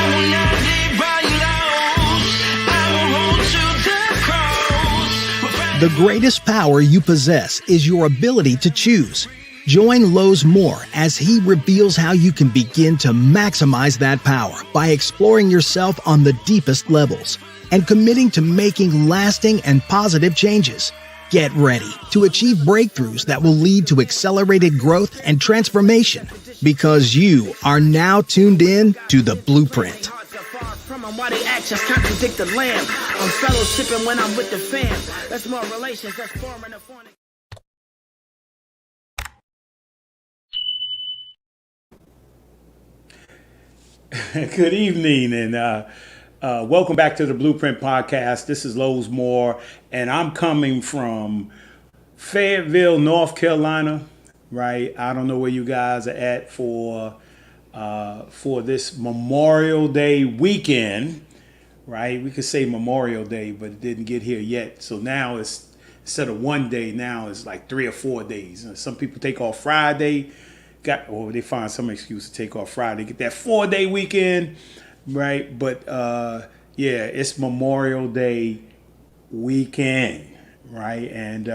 will not live by laws. I will hold to the cross. The greatest power you possess is your ability to choose. Join Lowe's Moore as he reveals how you can begin to maximize that power by exploring yourself on the deepest levels and committing to making lasting and positive changes. Get ready to achieve breakthroughs that will lead to accelerated growth and transformation because you are now tuned in to The Blueprint. Why they actions contradict the lamb. I'm fellowshipping when I'm with the fam. That's more relations, that's foreign and foreign. Good evening, and welcome back to the Blueprint Podcast. This is Lowe's Moore, and I'm coming from Fayetteville, North Carolina. Right, I don't know where you guys are at for this Memorial Day weekend. Right, we could say Memorial Day, but it didn't get here yet. So now it's instead of one day, now it's like 3 or 4 days. Some people take off Friday. Or they find some excuse to take off Friday, get that 4-day weekend, right? But yeah, it's Memorial Day weekend, right? And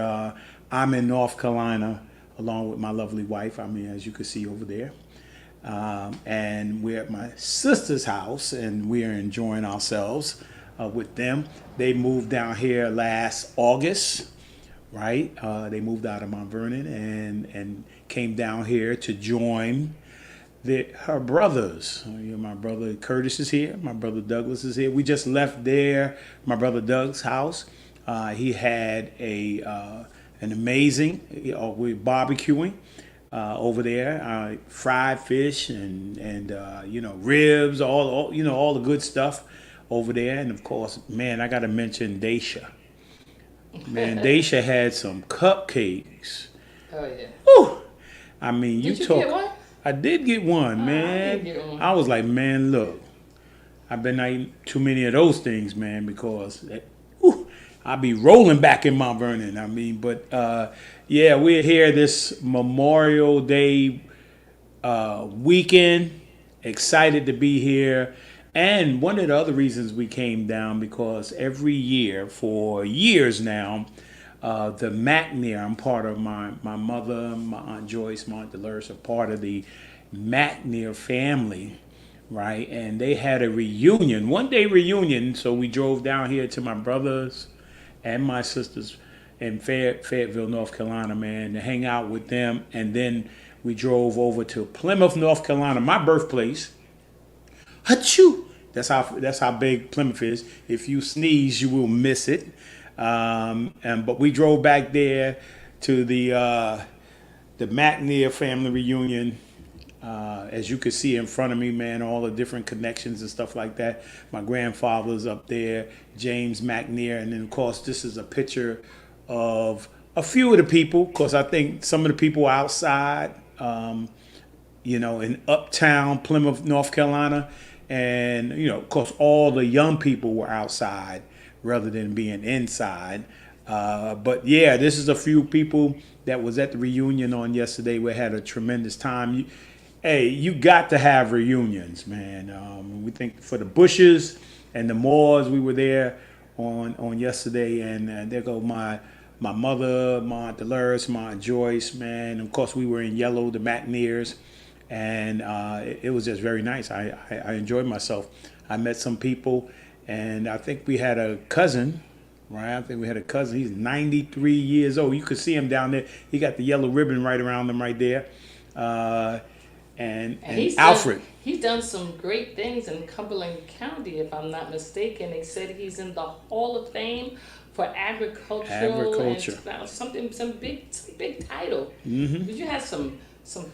I'm in North Carolina along with my lovely wife. I mean, as you can see over there. And we're at my sister's house, and we are enjoying ourselves with them. They moved down here last August, right? They moved out of Mount Vernon and came down here to join her brothers. My brother Curtis is here. My brother Douglas is here. We just left my brother Doug's house. He had an amazing, we're barbecuing over there, fried fish and ribs, all the good stuff over there. And of course, man, I got to mention Daisha. Man, Daisha had some cupcakes. Oh yeah. Whew. I mean, Did you get one? I did get one, man. I didn't get one. I was like, man, look, I've been eating too many of those things, man, because I'll be rolling back in Mount Vernon. I mean, but yeah, we're here this Memorial Day weekend. Excited to be here. And one of the other reasons we came down, because every year for years now, the McNair, I'm part of my mother, my Aunt Joyce, my Aunt Dolores are part of the McNair family, right? And they had a reunion, 1-day reunion. So we drove down here to my brother's and my sister's in Fayetteville, North Carolina, man, to hang out with them. And then we drove over to Plymouth, North Carolina, my birthplace. Achoo! That's how big Plymouth is. If you sneeze, you will miss it. But we drove back there to the McNair family reunion. As you can see in front of me, man, all the different connections and stuff like that. My grandfather's up there, James McNair, and then of course this is a picture of a few of the people. Of course, I think some of the people outside, in uptown Plymouth, North Carolina. And, of course, all the young people were outside rather than being inside. But, yeah, this is a few people that was at the reunion on yesterday. We had a tremendous time. You got to have reunions, man. We think for the Bushes and the Moores, we were there on yesterday. And there go my mother, my Aunt Dolores, my Aunt Joyce, man. Of course, we were in yellow, the McNairs. And it was just very nice. I enjoyed myself. I met some people, and I think we had a cousin, right? I think we had a cousin. He's 93 years old. You could see him down there. He got the yellow ribbon right around him right there. And Alfred. He's done some great things in Cumberland County, if I'm not mistaken. They said he's in the Hall of Fame for agriculture. And some big title. Mm-hmm. Did you have some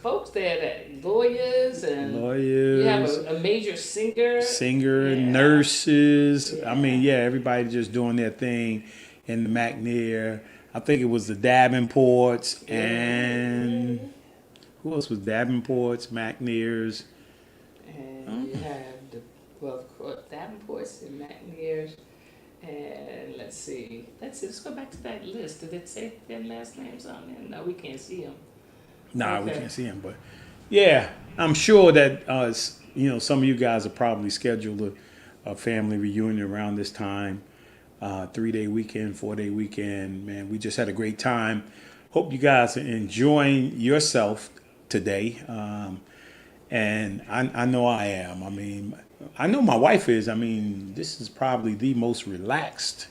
folks there that lawyers, you have a major singer, nurses. Yeah. I mean, yeah, everybody just doing their thing in the McNair. I think it was the Davenports and who else was Davenports, McNairs. And you have of course, Davenports and McNairs. And let's go back to that list. Did it say their last names on there? No, we can't see them. Nah, okay. We can't see him, but yeah, I'm sure that some of you guys are probably scheduled a family reunion around this time. 3-day weekend, 4-day weekend. Man, we just had a great time. Hope you guys are enjoying yourself today. And I know I am. I mean, I know my wife is. I mean, this is probably the most relaxed,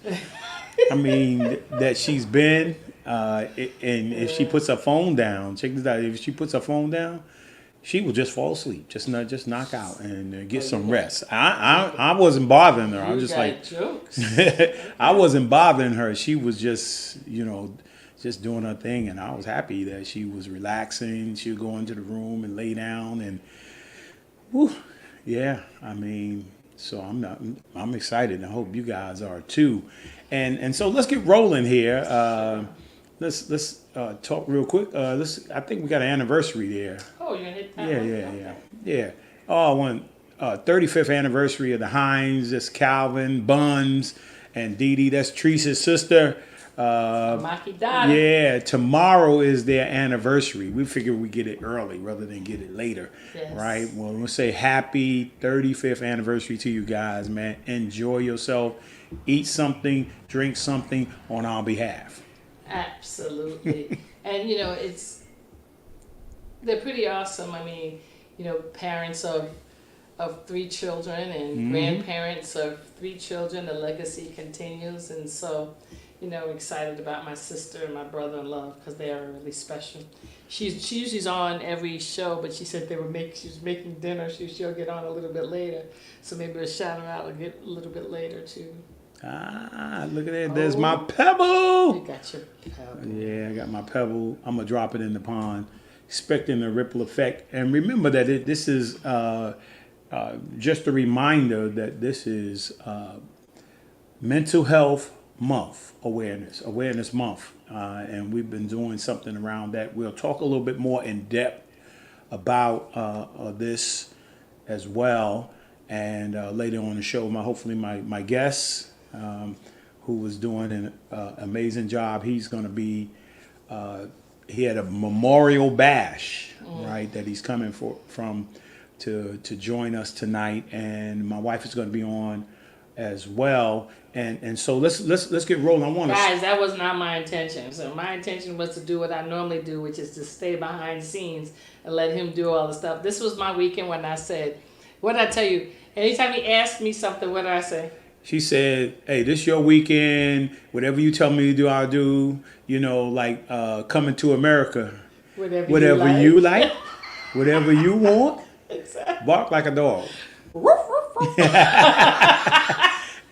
that she's been. And if she puts her phone down, check this out. If she puts her phone down, she will just fall asleep, just knock out and get some rest. I wasn't bothering her. I was just like, jokes. I wasn't bothering her. She was just, just doing her thing, and I was happy that she was relaxing. She would go into the room and lay down, and whew, yeah. So I'm excited, and I hope you guys are too. And so let's get rolling here. Let's talk real quick. I think we got an anniversary there. Oh, you're gonna hit that? Yeah. Oh, 35th anniversary of the Hines. That's Calvin, Buns, and Dee Dee. That's Teresa's sister. Maki Dada. Yeah, tomorrow is their anniversary. We figured we'd get it early rather than get it later. Yes. Right? Well, we'll say happy 35th anniversary to you guys, man. Enjoy yourself. Eat something, drink something on our behalf. Absolutely. And they're pretty awesome. Parents of 3 children and grandparents of 3 children. The legacy continues, and so excited about my sister and my brother-in-law because they are really special. She's usually on every show, but she said she was making dinner. She'll get on a little bit later, so maybe we'll shout her out a little bit later too. Look at that. There's my pebble. You got your pebble. Yeah, I got my pebble. I'm going to drop it in the pond, expecting a ripple effect. And remember that this is just a reminder that this is Mental Health Month, Awareness Month. And we've been doing something around that. We'll talk a little bit more in depth about this as well. And later on the show, hopefully my guests, who was doing an amazing job. He's going to be, he had a memorial bash, right, that he's coming to join us tonight. And my wife is going to be on as well. And so let's get rolling. Guys, that was not my intention. So my intention was to do what I normally do, which is to stay behind the scenes and let him do all the stuff. This was my weekend when I said, what did I tell you? Anytime he asked me something, what did I say? She said, hey, this your weekend. Whatever you tell me to do, I'll do. Like Coming to America. Whatever you like. Whatever you want. Exactly. Bark like a dog.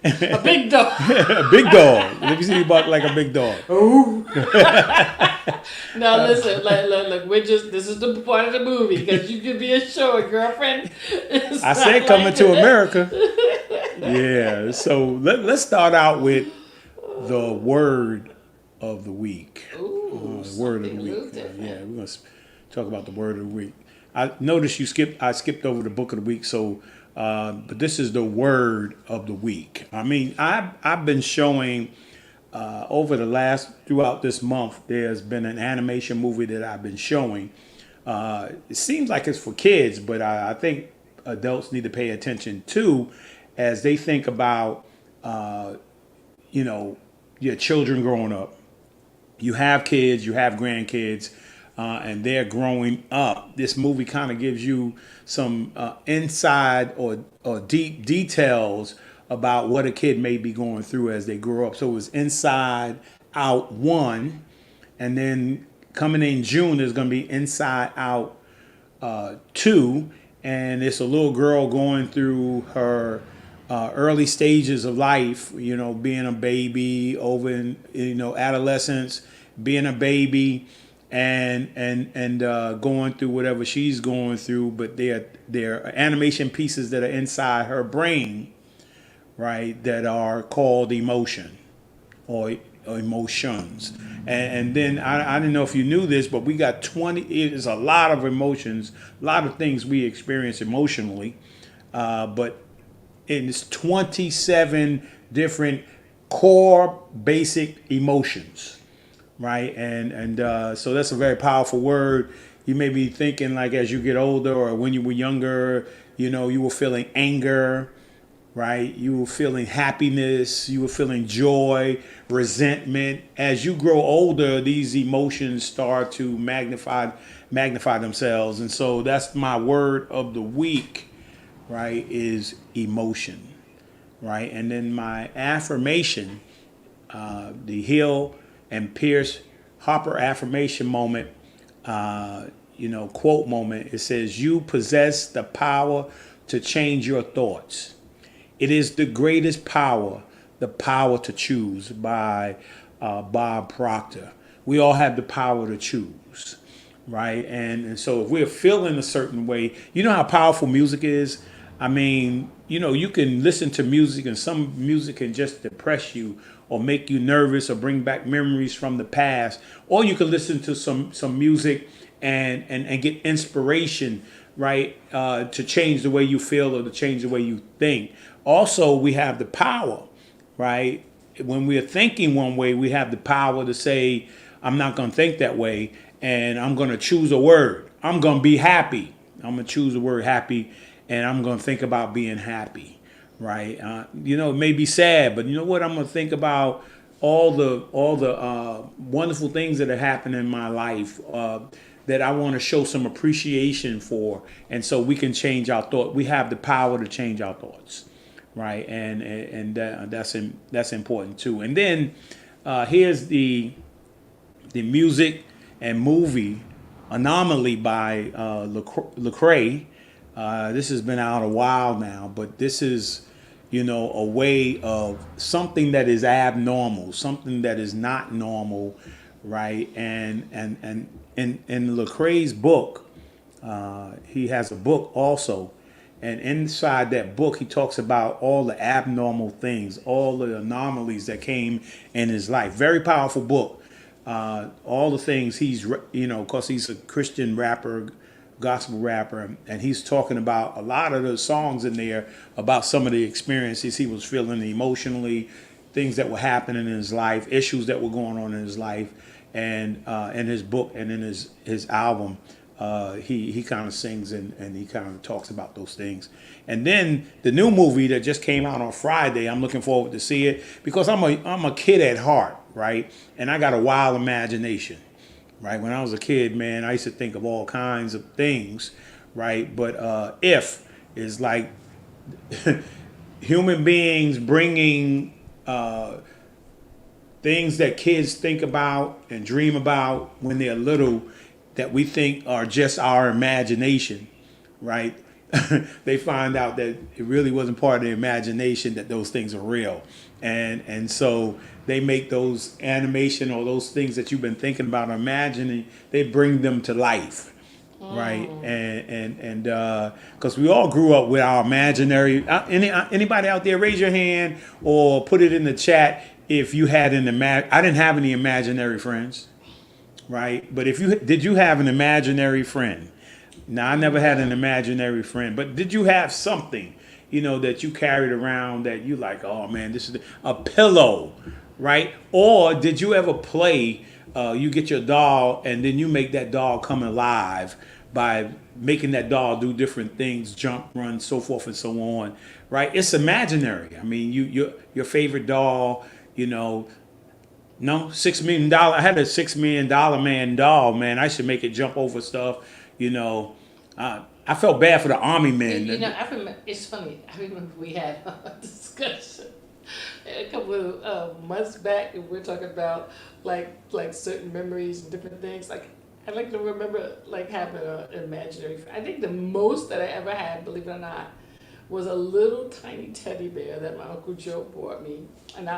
A big dog. A big dog. Let me see you bark like a big dog. Ooh. Now listen, look, this is the part of the movie because you could be assured, girlfriend. I said Coming to America. Yeah, so let's start out with the word of the week. Ooh, word of the week. We're going to talk about the word of the week. I noticed I skipped over the book of the week, so but this is the word of the week. I've been showing throughout this month, there's been an animation movie that I've been showing. It seems like it's for kids, but I think adults need to pay attention too, as they think about, your children growing up. You have kids, you have grandkids, and they're growing up. This movie kind of gives you some inside or deep details about what a kid may be going through as they grow up. So it was Inside Out 1, and then coming in June, there's going to be Inside Out 2, and it's a little girl going through her early stages of life, being a baby, over in, adolescence, being a baby, and going through whatever she's going through. But they're animation pieces that are inside her brain, right, that are called emotion or emotions. And then I didn't know if you knew this, but we got 20. It is a lot of emotions, a lot of things we experience emotionally, but it's 27 different core basic emotions, right? And so that's a very powerful word. You may be thinking, like, as you get older or when you were younger, You were feeling anger, right? You were feeling happiness, you were feeling joy, resentment. As you grow older, these emotions start to magnify themselves. And so that's my word of the week, right? Is emotion, right? And then my affirmation, the Hill and Pierce Harper affirmation moment, quote moment. It says, "You possess the power to change your thoughts. It is the greatest power, the power to choose," by Bob Proctor. We all have the power to choose, right? And so if we're feeling a certain way, you know how powerful music is? I mean, you can listen to music, and some music can just depress you or make you nervous or bring back memories from the past. Or you can listen to some music and get inspiration, right, to change the way you feel or to change the way you think. Also, we have the power, right? When we are thinking one way, we have the power to say, I'm not going to think that way, and I'm going to choose a word. I'm going to be happy. I'm going to choose the word happy, and I'm going to think about being happy, right? It may be sad, but you know what? I'm going to think about all the wonderful things that are happening in my life that I want to show some appreciation for, and so we can change our thought. We have the power to change our thoughts, right? And that's important too. And then here's the music and movie Anomaly by Lecrae. This has been out a while now, but this is, a way of something that is abnormal, something that is not normal, right? And in Lecrae's book, he has a book also, and inside that book, he talks about all the abnormal things, all the anomalies that came in his life. Very powerful book. All the things because he's a Christian rapper, gospel rapper, and he's talking about a lot of the songs in there about some of the experiences he was feeling emotionally, things that were happening in his life, issues that were going on in his life, and in his book and in his album, he kind of sings and he kind of talks about those things. And then the new movie that just came out on Friday, I'm looking forward to see it because I'm a kid at heart, right? And I got a wild imagination. Right, when I was a kid, man, I used to think of all kinds of things, right? But if is like human beings bringing things that kids think about and dream about when they're little that we think are just our imagination, right? They find out that it really wasn't part of the imagination, that those things are real. And so they make those animation or those things that you've been thinking about or imagining, they bring them to life, right? And because we all grew up with our imaginary. Anybody out there, raise your hand or put it in the chat if you had I didn't have any imaginary friends, right? But did you have an imaginary friend? Now, I never had an imaginary friend, but did you have something, that you carried around that you like, oh man, this is a pillow, right? Or did you ever play, you get your doll and then you make that doll come alive by making that doll do different things, jump, run, so forth and so on, right? It's imaginary. I mean, your favorite doll, no, $6 million. I had a $6 million man doll, man. I should make it jump over stuff, I felt bad for the army men. I remember, it's funny. I remember we had a discussion a couple of months back, and we're talking about like certain memories and different things. Like I like to remember like having an imaginary friend. I think the most that I ever had, believe it or not, was a little tiny teddy bear that my Uncle Joe bought me. And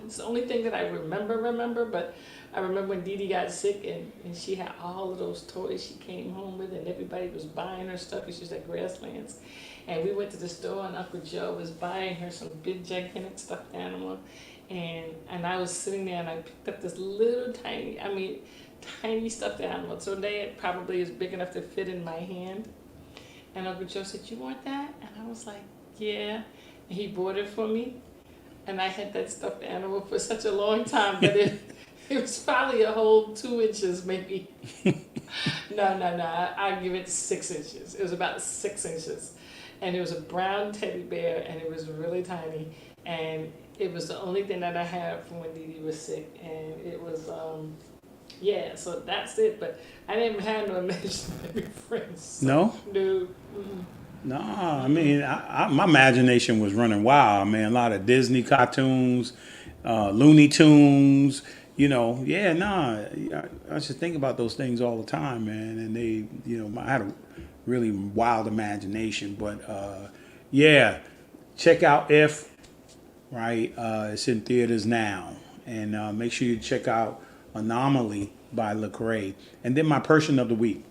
it's the only thing that I remember, but I remember when Dee Dee got sick and she had all of those toys she came home with and everybody was buying her stuff because she was at Grasslands. And we went to the store and Uncle Joe was buying her some big gigantic stuffed animal. And I was sitting there and I picked up this little tiny stuffed animal. So it probably is big enough to fit in my hand. And Uncle Joe said, "You want that?" And I was like, "Yeah." And he bought it for me. And I had that stuffed animal for such a long time, but it was probably a whole 2 inches maybe. No. I give it 6 inches. It was about 6 inches. and it was a brown teddy bear, and it was really tiny, and it was the only thing that I had from when Dee Dee was sick, and it was yeah. So that's it. But I didn't have no imaginary friends. So, No? no. No, I mean, my imagination was running wild, man. A lot of Disney cartoons, Looney Tunes, Yeah, nah, I should think about those things all the time, man. And they, I had a really wild imagination. But, yeah, check out If, right? It's in theaters now. And make sure you check out Anomaly by Lecrae. And then my person of the week.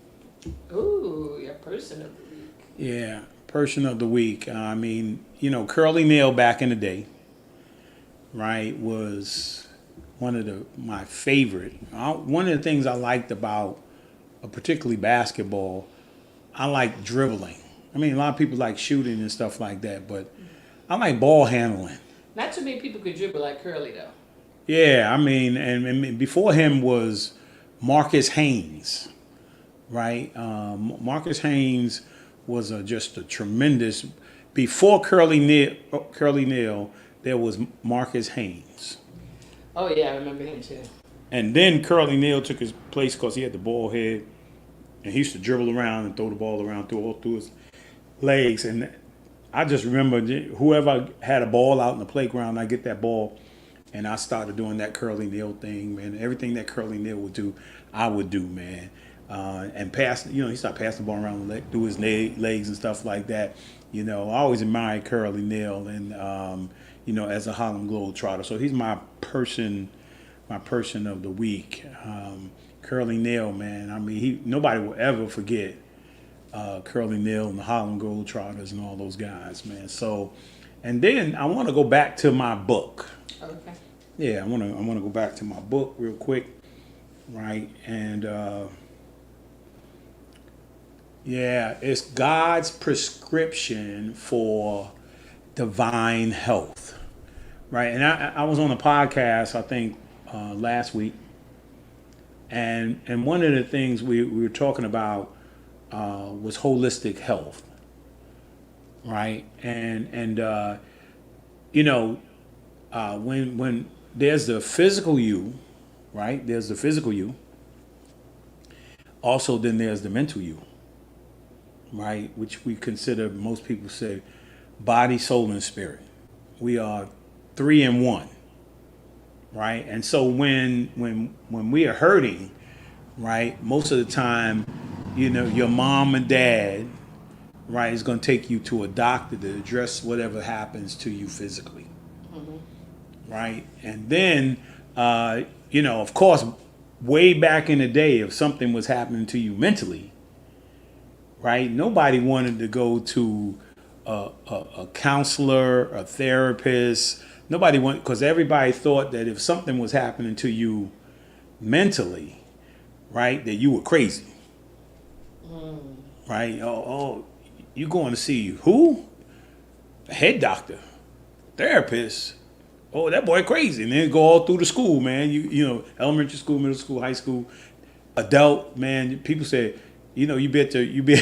Ooh, your person of the week. Yeah, person of the week. I mean, Curly Neal back in the day, right, was one of my favorite. One of the things I liked about, particularly basketball, I like dribbling. I mean, a lot of people like shooting and stuff like that, but I like ball handling. Not too many people could dribble like Curly, though. Yeah, I mean, and before him was Marcus Haynes, right? Marcus Haynes was just a tremendous. Before Curly Neal, there was Marcus Haynes. Oh yeah, I remember him too. And then Curly Neal took his place because he had the ball head, and he used to dribble around and throw the ball around through his legs. And I just remember whoever had a ball out in the playground, I get that ball, and I started doing that Curly Neal thing, man. Everything that Curly Neal would do, I would do, man. And pass, he started passing the ball around through his legs and stuff like that. I always admired Curly Neal, and as a Harlem Globetrotter. So he's my person of the week. Curly Neal, man. I mean, nobody will ever forget Curly Neal and the Harlem Globetrotters and all those guys, man. So, and then I want to go back to my book. Okay. Yeah, I want to go back to my book real quick, right? And yeah, it's God's prescription for divine health, right? And I was on a podcast, I think, last week, and one of the things we were talking about was holistic health, right? And when there's the physical you, right? There's the physical you. Also, then there's the mental you. Right, which we consider, most people say, body, soul, and spirit. We are 3 in 1, right? And so when we are hurting, right, most of the time, your mom and dad, right, is going to take you to a doctor to address whatever happens to you physically, right? And then, of course, way back in the day, if something was happening to you mentally, right? Nobody wanted to go to a counselor, a therapist. Nobody wanted, because everybody thought that if something was happening to you mentally, right, that you were crazy. Right? Oh, you going to see who? A head doctor, therapist. Oh, that boy crazy. And then go all through the school, man. Elementary school, middle school, high school, adult, man. People say, you be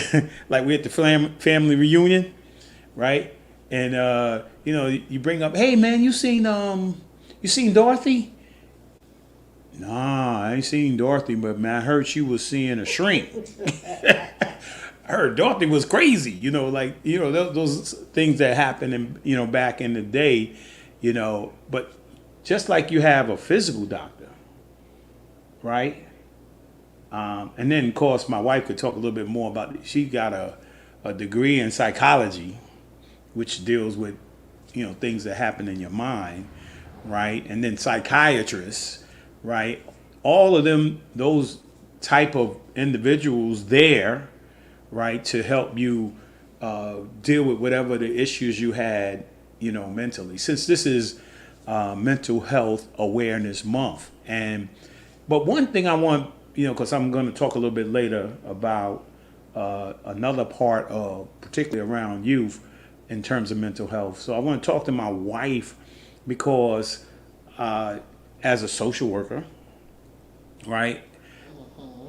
like we at the family reunion, right? And you bring up, hey man, you seen Dorothy? Nah, I ain't seen Dorothy, but man, I heard she was seeing a shrink. I heard Dorothy was crazy, those things that happened in, back in the day, but just like you have a physical doctor, right? And then, of course, my wife could talk a little bit more about it. She got a degree in psychology, which deals with, things that happen in your mind, right? And then psychiatrists, right? All of them, those type of individuals there, right, to help you deal with whatever the issues you had, mentally. Since this is Mental Health Awareness Month. But one thing I want, because I'm going to talk a little bit later about another part of, particularly around youth, in terms of mental health. So I want to talk to my wife because as a social worker, right,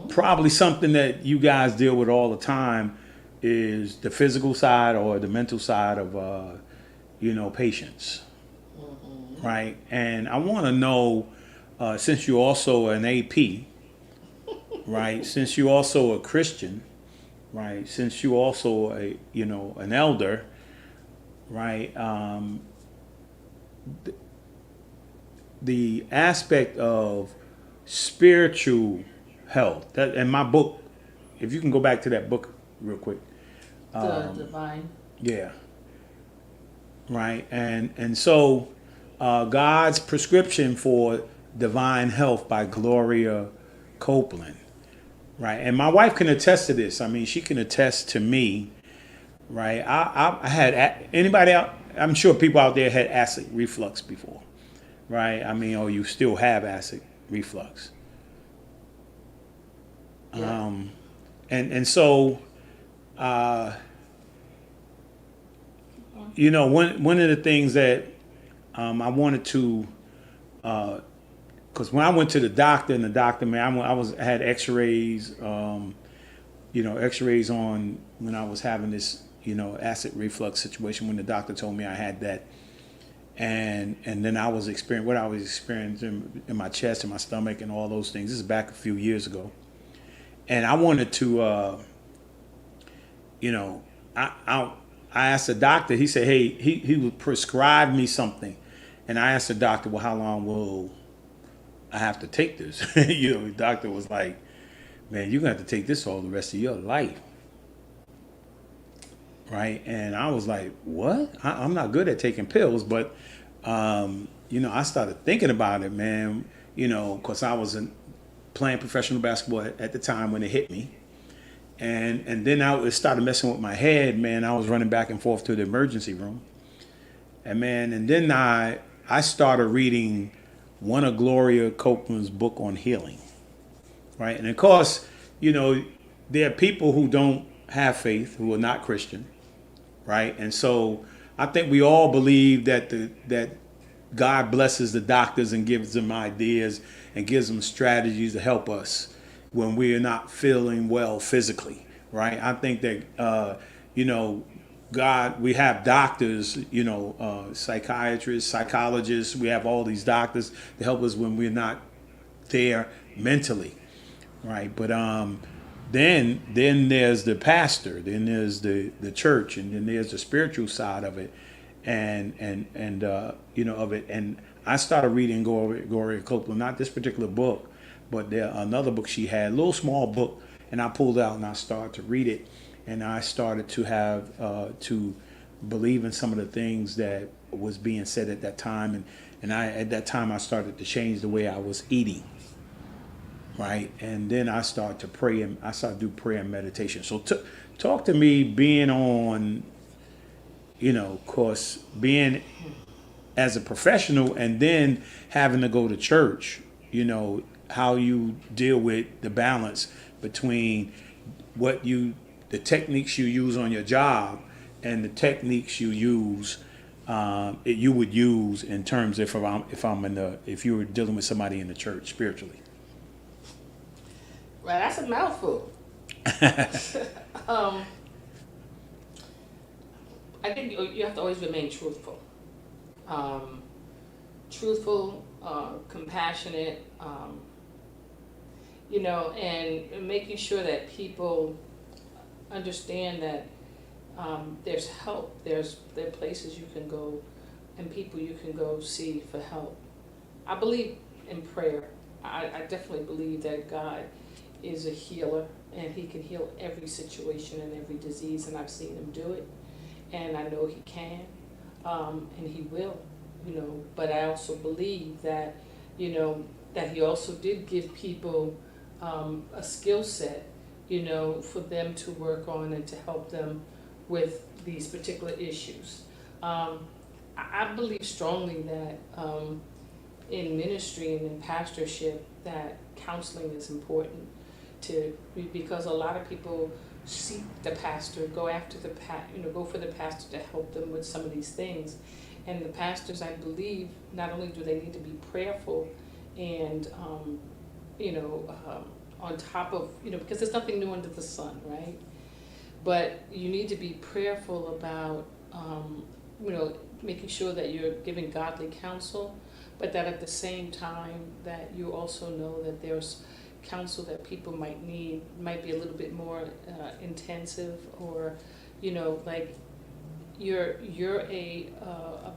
probably something that you guys deal with all the time, is the physical side or the mental side of patience, right? And I want to know, since you're also an AP, right? Since you're also a Christian, right? Since you're also an elder, right? The aspect of spiritual health. That in my book, if you can go back to that book real quick. The divine. Yeah. Right. And so God's prescription for divine health by Gloria Copeland. Right. And my wife can attest to this. I mean, she can attest to me. Right. I had anybody out. I'm sure people out there had acid reflux before. Right. I mean, or you still have acid reflux. Yeah. And so, one of the things that I wanted to, because when I went to the doctor, and the doctor, man, I had X-rays, X-rays on when I was having this, acid reflux situation. When the doctor told me I had that, and then I was experiencing what I was experiencing in my chest and my stomach and all those things. This is back a few years ago. And I wanted to, I asked the doctor. He said, "Hey, he would prescribe me something," and I asked the doctor, "Well, how long will I have to take this?" The doctor was like, "Man, you're gonna have to take this all the rest of your life." Right? And I was like, "What? I'm not good at taking pills," but I started thinking about it, man. Because I was playing professional basketball at the time when it hit me. And then it started messing with my head, man. I was running back and forth to the emergency room. And then I started reading one of Gloria Copeland's book on healing. Right? And of course, there are people who don't have faith, who are not Christian. Right? And so I think we all believe that God blesses the doctors and gives them ideas and gives them strategies to help us when we are not feeling well physically, right? I think that, God, we have doctors, psychiatrists, psychologists, we have all these doctors to help us when we're not there mentally, right? But then there's the pastor, then there's the church, and then there's the spiritual side of it. And of it. And I started reading Gloria Copeland, not this particular book, but another book she had, a little small book, and I pulled out and I started to read it, and I started to have to believe in some of the things that was being said at that time, and at that time I started to change the way I was eating, right? And then I started to pray, and I started to do prayer and meditation. So talk to me being on, of course, being as a professional and then having to go to church, how you deal with the balance between the techniques you use on your job and the techniques you would use in terms if you were dealing with somebody in the church spiritually. Right, that's a mouthful. I think you have to always remain truthful. Compassionate, and making sure that people understand that there's help. There are places you can go and people you can go see for help. I believe in prayer. I definitely believe that God is a healer and he can heal every situation and every disease, and I've seen him do it. And I know he can, and he will, but I also believe that, that he also did give people a skill set, for them to work on and to help them with these particular issues. I believe strongly that in ministry and in pastorship that counseling is important because a lot of people seek the pastor, go for the pastor to help them with some of these things. And the pastors, I believe, not only do they need to be prayerful and, on top of, because there's nothing new under the sun, right? but you need to be prayerful about, making sure that you're giving godly counsel, but that at the same time that you also know that there's counsel that people might need, might be a little bit more intensive, or, like you're a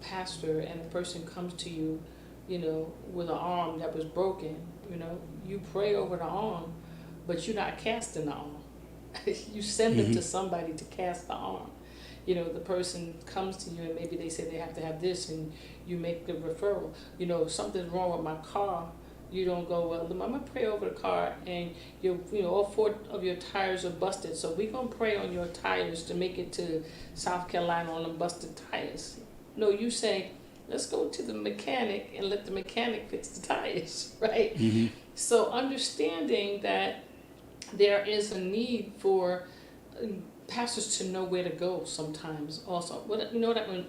pastor and a person comes to you, with an arm that was broken, you pray over the arm, but you're not casting the arm. You send them to somebody to cast the arm. The person comes to you and maybe they say they have to have this, and you make the referral. Something's wrong with my car. You don't go, well, I'm gonna pray over the car, and all 4 of your tires are busted, so we're gonna pray on your tires to make it to South Carolina on them busted tires. No, you say, let's go to the mechanic and let the mechanic fix the tires, right? Mm-hmm. So understanding that there is a need for pastors to know where to go sometimes. Also, that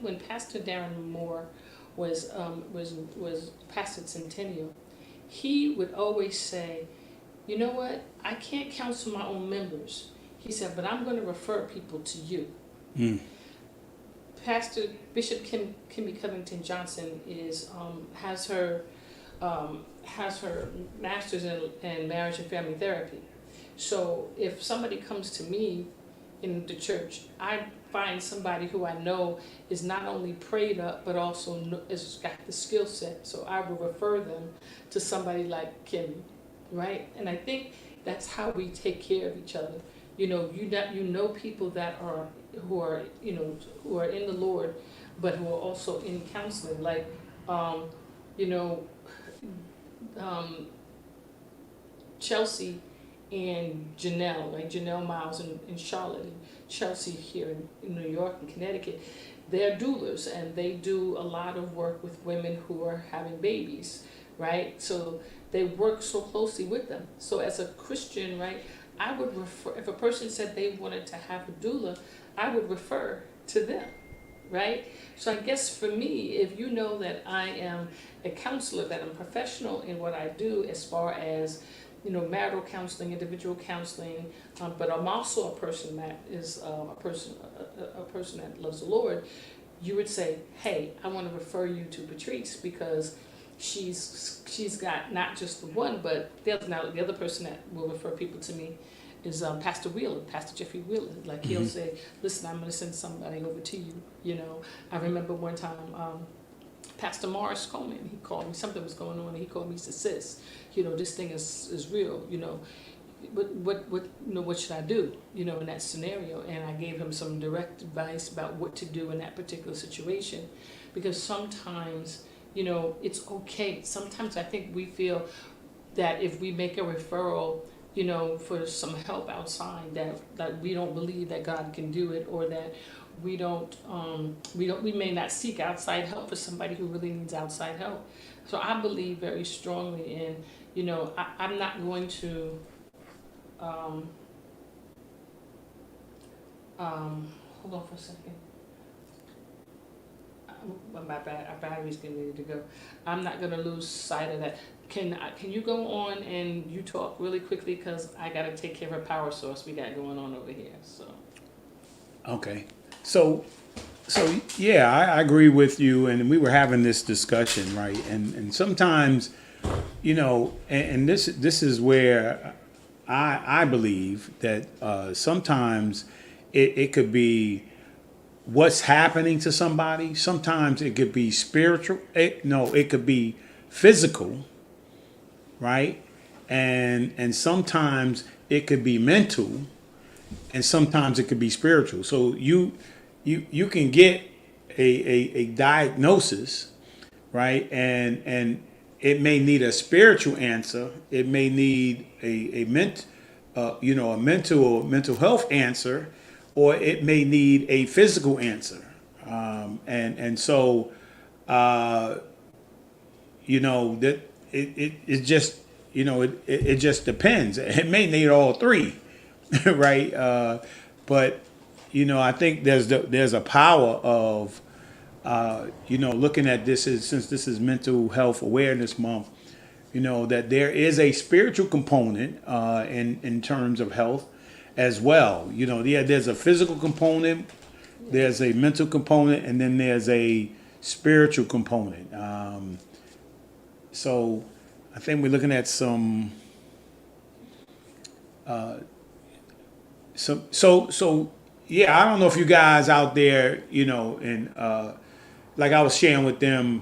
when Pastor Darren Moore was Pastor Centennial, he would always say, you know what, I can't counsel my own members. He said, but I'm going to refer people to you. Mm. Pastor Bishop Kimmy Covington Johnson has her master's in marriage and family therapy. So if somebody comes to me in the church, I find somebody who I know is not only prayed up, but also has got the skill set. So I will refer them to somebody like Kimmy, right? And I think that's how we take care of each other. You know people that are who are in the Lord, but who are also in counseling. Like, Chelsea and Janelle, like Janelle Miles in Charlotte, and Chelsea here in New York and Connecticut, they're doulas, and they do a lot of work with women who are having babies, right? So they work so closely with them. So as a Christian, right, I would refer, if a person said they wanted to have a doula, I would refer to them, right? So I guess for me, if you know that I am a counselor, that I'm professional in what I do as far as marital counseling, individual counseling, but I'm also a person that is a person that loves the Lord, you would say, hey, I want to refer you to Patrice, because she's got not just the one, but the other person that will refer people to me is Pastor Wheeler, Pastor Jeffrey Wheeler. Like, he'll say, listen, I'm going to send somebody over to you. I remember one time Pastor Morris Coleman, he called me, something was going on, and he called me, he said, sis, this thing is real, what should I do, in that scenario? And I gave him some direct advice about what to do in that particular situation, because sometimes, it's okay. Sometimes I think we feel that if we make a referral, for some help outside, that we don't believe that God can do it, or that we may not seek outside help for somebody who really needs outside help. So I believe very strongly in, I'm not going to, hold on for a second. Our battery's getting ready to go. I'm not going to lose sight of that. Can you go on and you talk really quickly, because I got to take care of a power source we got going on over here. So. Okay. So yeah, I agree with you, and we were having this discussion, right? And sometimes, and this is where I believe that sometimes it could be what's happening to somebody. Sometimes it could be spiritual. It could be physical, right? And sometimes it could be mental, and sometimes it could be spiritual. So you can get a diagnosis, right? And it may need a spiritual answer. It may need a mental or mental health answer, or it may need a physical answer. So that it just it just depends. It may need all three, right? But I think there's a power of looking at this since this is Mental Health Awareness Month. That there is a spiritual component in terms of health, as well. You know, yeah, there's a physical component, there's a mental component, and then there's a spiritual component. So I think we're looking at so yeah, I don't know if you guys out there, you know, and like I was sharing with them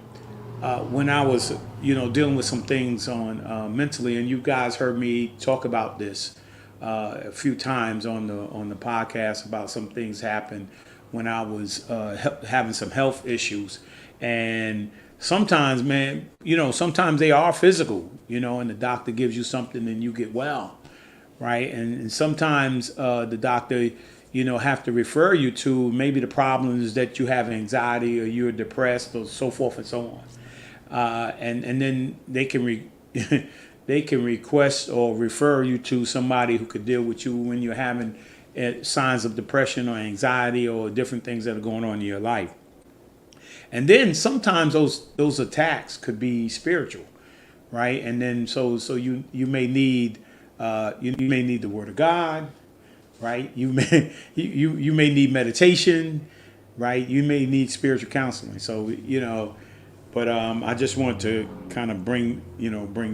when I was, you know, dealing with some things on mentally, and you guys heard me talk about this a few times on the podcast about some things happened when I was having some health issues, and sometimes, man, you know, sometimes they are physical, you know, and the doctor gives you something and you get well, right? And sometimes the doctor, you know, have to refer you to maybe the problems that you have anxiety or you're depressed or so forth and so on. And then they can they can request or refer you to somebody who could deal with you when you're having signs of depression or anxiety or different things that are going on in your life. And then sometimes those attacks could be spiritual, right? And then so you may need you may need the Word of God, right? You may you may need meditation, right? You may need spiritual counseling. So you know, but I just want to kind of bring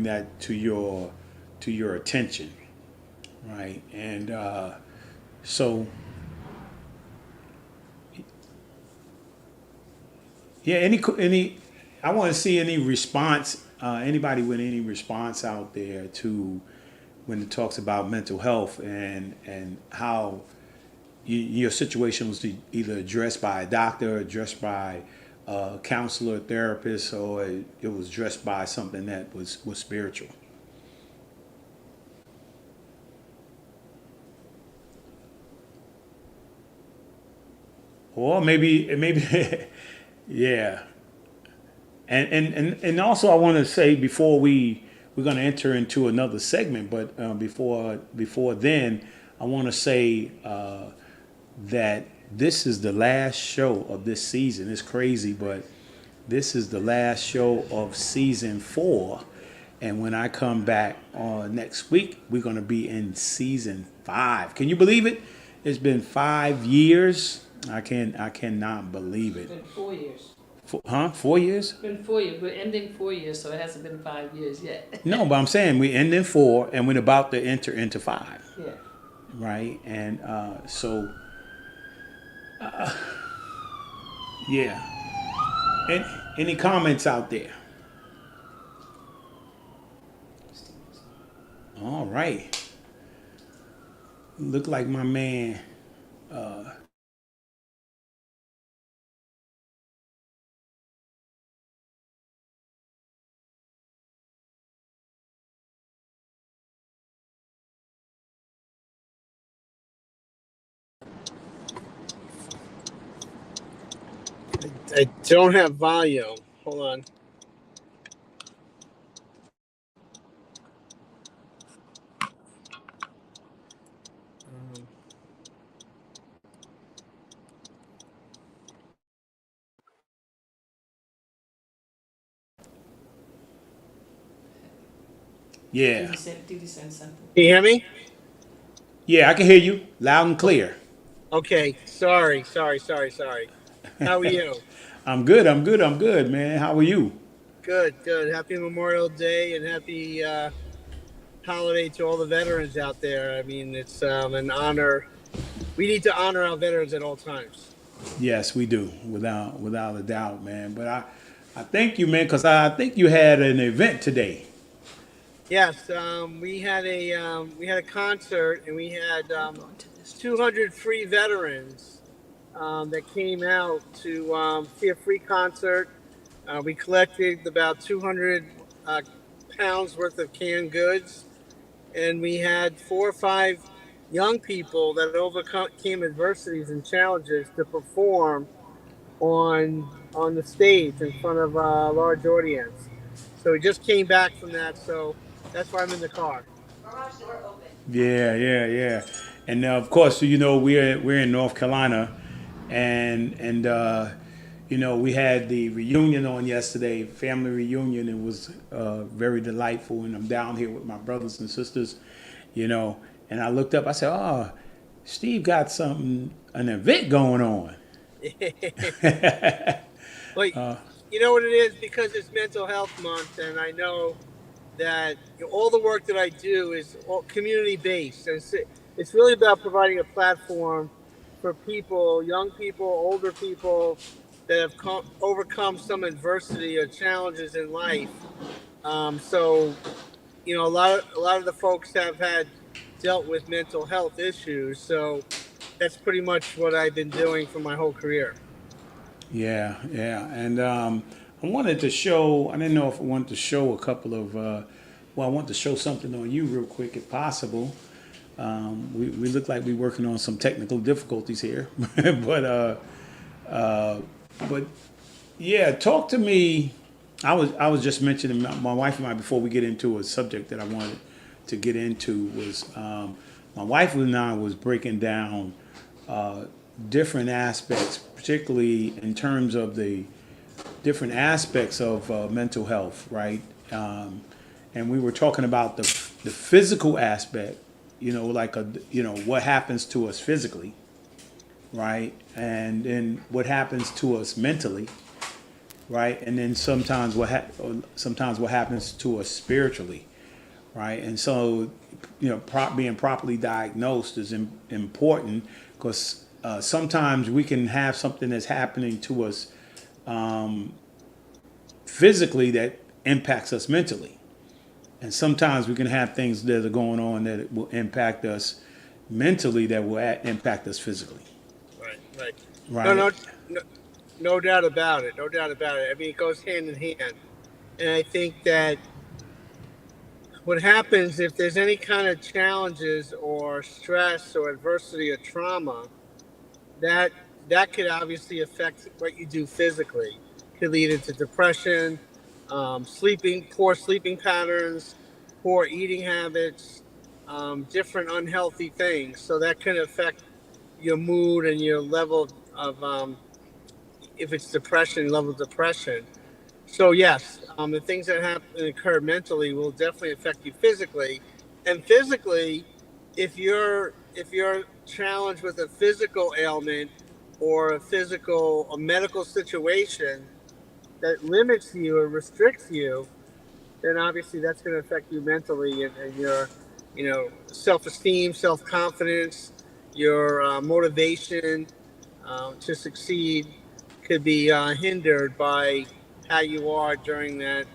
that to your attention, right? And so yeah, any I want to see any response, anybody with any response out there to when it talks about mental health and how your situation was either addressed by a doctor, addressed by a counselor, therapist, or it was addressed by something that was spiritual. Or maybe yeah. And also I want to say before we're going to enter into another segment, but before then, I want to say that this is the last show of this season. It's crazy, but this is the last show of season 4. And when I come back next week, we're going to be in season 5. Can you believe it? It's been 5 years. I cannot believe it. It's been 4 years. 4 years? It's been 4 years. We're ending 4 years, so it hasn't been 5 years yet. No, but I'm saying we end in 4 and we're about to enter into 5. Yeah. Right? And yeah. And any comments out there? All right. Look like my man I don't have volume. Hold on. yeah. Did he send something? Can you hear me? Yeah, I can hear you loud and clear. Okay. Sorry. How are you? I'm good, man. How are you? Good. Happy Memorial Day and happy holiday to all the veterans out there. I mean, it's an honor. We need to honor our veterans at all times. Yes, we do, without a doubt, man. But I thank you, man, because I think you had an event today. Yes, we had a concert and we had 200 free veterans that came out to see a free concert. We collected about 200 pounds worth of canned goods, and we had 4 or 5 young people that overcame adversities and challenges to perform on the stage in front of a large audience. So we just came back from that, so that's why I'm in the car. Garage door open. Yeah. And of course, you know, we're in North Carolina, and you know, we had the reunion on yesterday, family reunion. It was very delightful, and I'm down here with my brothers and sisters, you know. And I looked up, I said, oh, Steve got something, an event going on. Well, you know what it is, because it's Mental Health Month, and I know that all the work that I do is all community based, and it's really about providing a platform for people, young people, older people that have overcome some adversity or challenges in life. So a lot of the folks have had dealt with mental health issues. So that's pretty much what I've been doing for my whole career. Yeah, yeah. And I wanted to show, I didn't know if I wanted to show a couple of, well, I want to show something on you real quick if possible. We look like we're working on some technical difficulties here. Uh, but yeah, talk to me. I was just mentioning my wife and I before we get into a subject that I wanted to get into was my wife and I was breaking down different aspects, particularly in terms of the different aspects of mental health, right? And we were talking about the physical aspect, like what happens to us physically, right? And then what happens to us mentally, right? And then sometimes what happens to us spiritually, right? And so, being properly diagnosed is important because sometimes we can have something that's happening to us physically that impacts us mentally. And sometimes we can have things that are going on that will impact us mentally that will impact us physically, Right, right. No, right? no, no, no doubt about it. No doubt about it. I mean, it goes hand in hand. And I think that what happens if there's any kind of challenges or stress or adversity or trauma, that that could obviously affect what you do physically. Could lead into depression, poor sleeping patterns, poor eating habits, different unhealthy things. So that can affect your mood and your level of, if it's depression, level of depression. So yes, the things that happen and occur mentally will definitely affect you physically, and physically, if you're challenged with a physical ailment or a medical situation that limits you or restricts you, then obviously that's going to affect you mentally, and your, self-esteem, self-confidence, your motivation to succeed could be hindered by how you are during that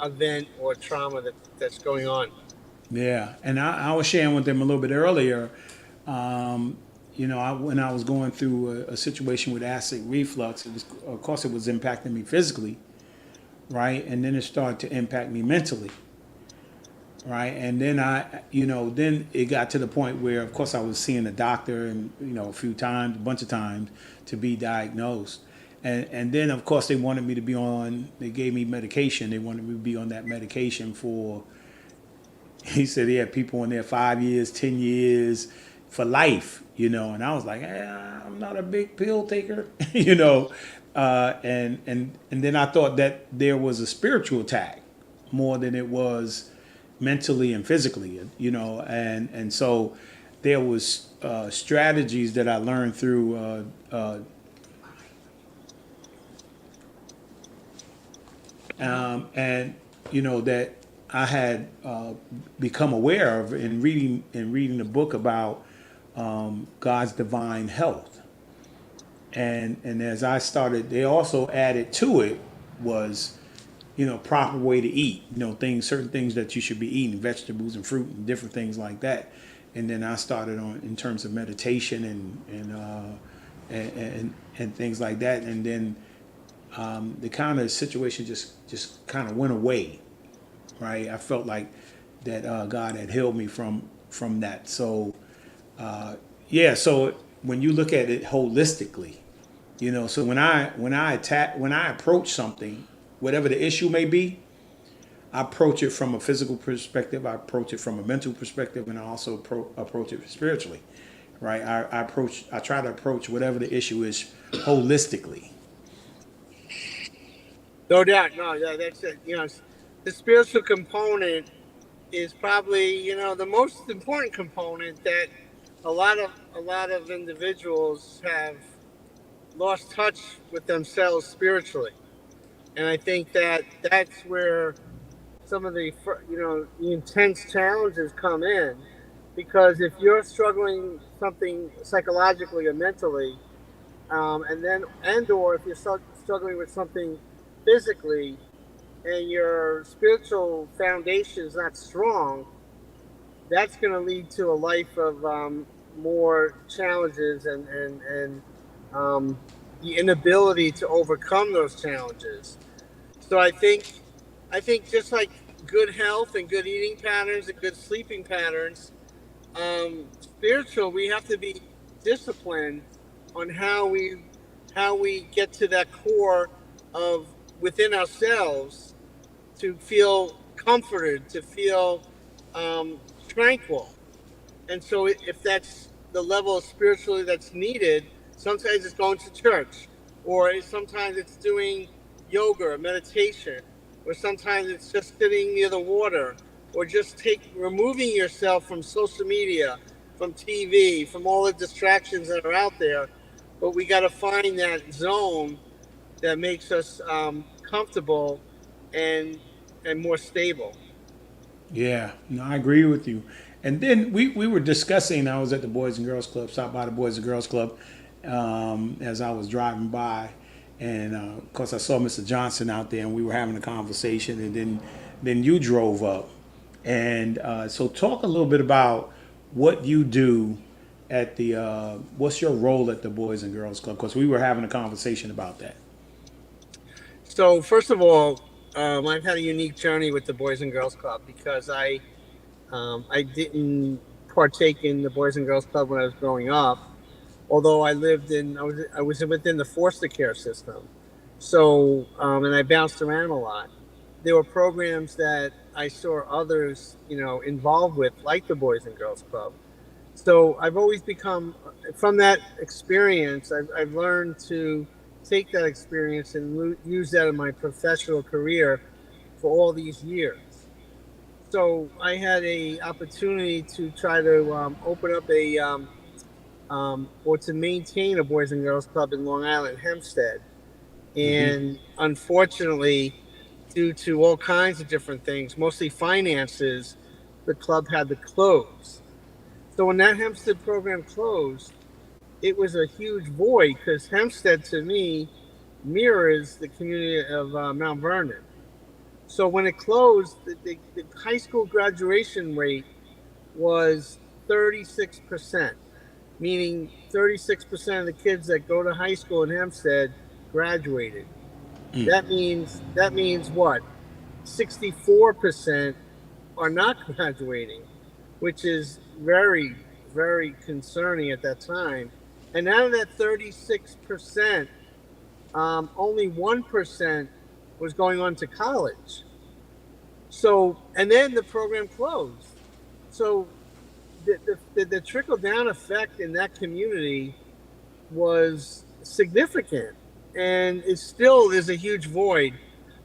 event or trauma that's going on. Yeah, and I was sharing with them a little bit earlier. When I was going through a situation with acid reflux, it was, of course, it was impacting me physically, right? And then it started to impact me mentally, right? And then then it got to the point where, of course, I was seeing a doctor and a few times, a bunch of times, to be diagnosed. And then, of course, they wanted me to be on. They gave me medication. They wanted me to be on that medication for. He said he had people in there 5 years, 10 years, for life. And I was like, I'm not a big pill taker, and then I thought that there was a spiritual attack more than it was mentally and physically, and so there was strategies that I learned through and that I had become aware of in reading the book about God's divine health, and as I started, they also added to it was proper way to eat, certain things that you should be eating, vegetables and fruit and different things like that. And then I started on in terms of meditation and things like that. And then the kind of situation just kind of went away, right? I felt like that God had healed me from that. So yeah, so when you look at it holistically, so when I approach something, whatever the issue may be, I approach it from a physical perspective, I approach it from a mental perspective, and I also approach it spiritually, right? I try to approach whatever the issue is holistically. No doubt, no, that's it. The spiritual component is probably the most important component that a lot of individuals have lost touch with themselves spiritually, and I think that that's where some of the intense challenges come in, because if you're struggling something psychologically or mentally, and or if you're struggling with something physically, and your spiritual foundation is not strong, that's going to lead to a life of more challenges, and the inability to overcome those challenges. So I think just like good health and good eating patterns and good sleeping patterns, spiritual, we have to be disciplined on how we get to that core of within ourselves, to feel comforted, to feel tranquil. And so, if that's the level of spirituality that's needed, sometimes it's going to church, or sometimes it's doing yoga or meditation, or sometimes it's just sitting near the water, or just removing yourself from social media, from TV, from all the distractions that are out there. But we got to find that zone that makes us comfortable and more stable. Yeah, no, I agree with you. And then we were discussing. I was at the Boys and Girls Club, stopped by the Boys and Girls Club as I was driving by, and of course I saw Mr. Johnson out there, and we were having a conversation. And then you drove up, and so talk a little bit about what you do at the what's your role at the Boys and Girls Club? Because we were having a conversation about that. So first of all, I've had a unique journey with the Boys and Girls Club, because I didn't partake in the Boys and Girls Club when I was growing up. Although I was within the foster care system, so and I bounced around a lot. There were programs that I saw others, involved with, like the Boys and Girls Club. So I've always become, from that experience, I've learned to take that experience and use that in my professional career for all these years. So I had a opportunity to try to open up or to maintain a Boys and Girls Club in Long Island, Hempstead. Hmm. And unfortunately, due to all kinds of different things, mostly finances, the club had to close. So when that Hempstead program closed, it was a huge void, because Hempstead, to me, mirrors the community of Mount Vernon. So when it closed, the high school graduation rate was 36%, meaning 36% of the kids that go to high school in Hempstead graduated. That means what? 64% are not graduating, which is very, very concerning at that time. And out of that 36%, only 1% was going on to college. So, and then the program closed. So the trickle down effect in that community was significant, and it still is a huge void.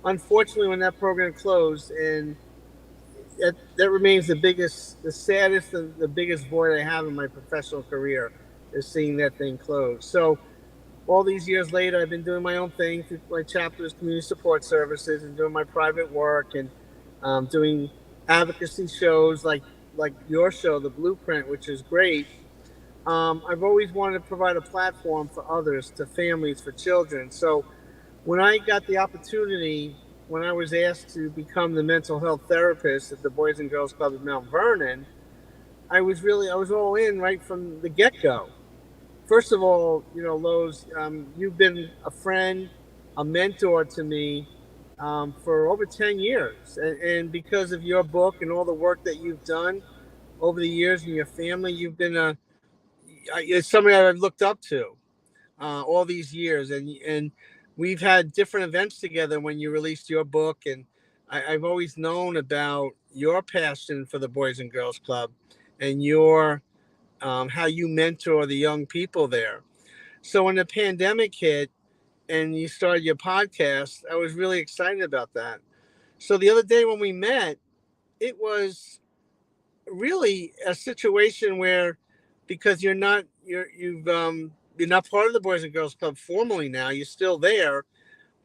Unfortunately, when that program closed, and that remains the saddest, and the biggest void I have in my professional career, is seeing that thing close. So all these years later, I've been doing my own thing through my chapter's community support services, and doing my private work, and doing advocacy shows like your show, The Blueprint, which is great. I've always wanted to provide a platform for others, to families, for children. So when I got the opportunity, when I was asked to become the mental health therapist at the Boys and Girls Club of Mount Vernon, I was all in right from the get go. First of all, Lowe's, you've been a friend, a mentor to me for over 10 years. And because of your book and all the work that you've done over the years, and your family, it's somebody that I've looked up to all these years. And we've had different events together when you released your book. And I've always known about your passion for the Boys and Girls Club, and your how you mentor the young people there. So when the pandemic hit and you started your podcast, I was really excited about that. So the other day when we met, it was really a situation where because you're not part of the Boys and Girls Club formally now. You're still there,